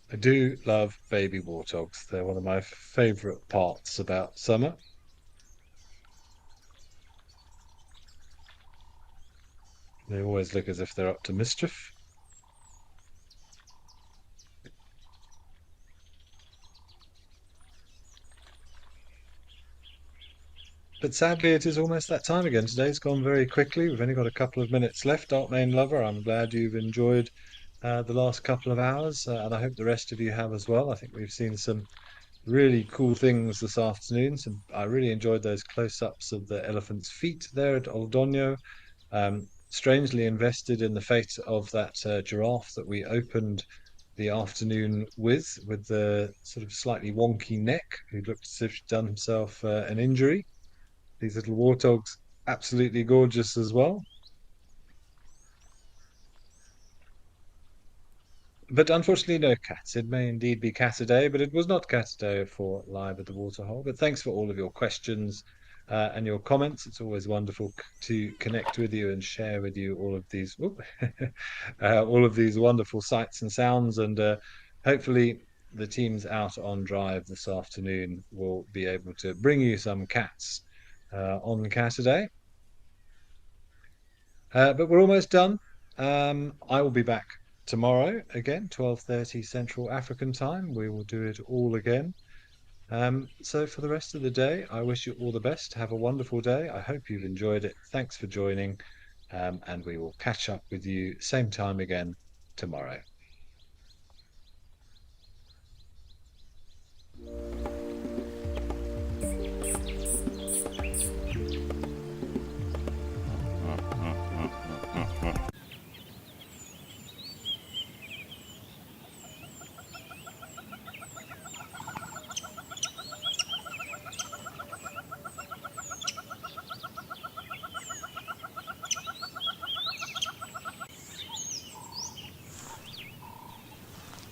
I do love baby warthogs. They're one of my favorite parts about summer. They always look as if they're up to mischief. But sadly, it is almost that time again. Today's gone very quickly. We've only got a couple of minutes left. Dark Main Lover, I'm glad you've enjoyed the last couple of hours, and I hope the rest of you have as well. I think we've seen some really cool things this afternoon. I really enjoyed those close-ups of the elephant's feet there at Oldonio. Strangely invested in the fate of that giraffe that we opened the afternoon with the sort of slightly wonky neck, who looked as if he'd done himself an injury. These little warthogs, absolutely gorgeous as well. But unfortunately, no cats. It may indeed be cat a day, but it was not cat a day for Live at the Waterhole. But thanks for all of your questions and your comments. It's always wonderful to connect with you and share with you all of these, all of these wonderful sights and sounds. And hopefully, the teams out on drive this afternoon will be able to bring you some cats on Cat a Day. But we're almost done. I will be back tomorrow again, 12:30 Central African time. We will do it all again. So for the rest of the day, I wish you all the best. Have a wonderful day. I hope you've enjoyed it. Thanks for joining, and we will catch up with you same time again tomorrow.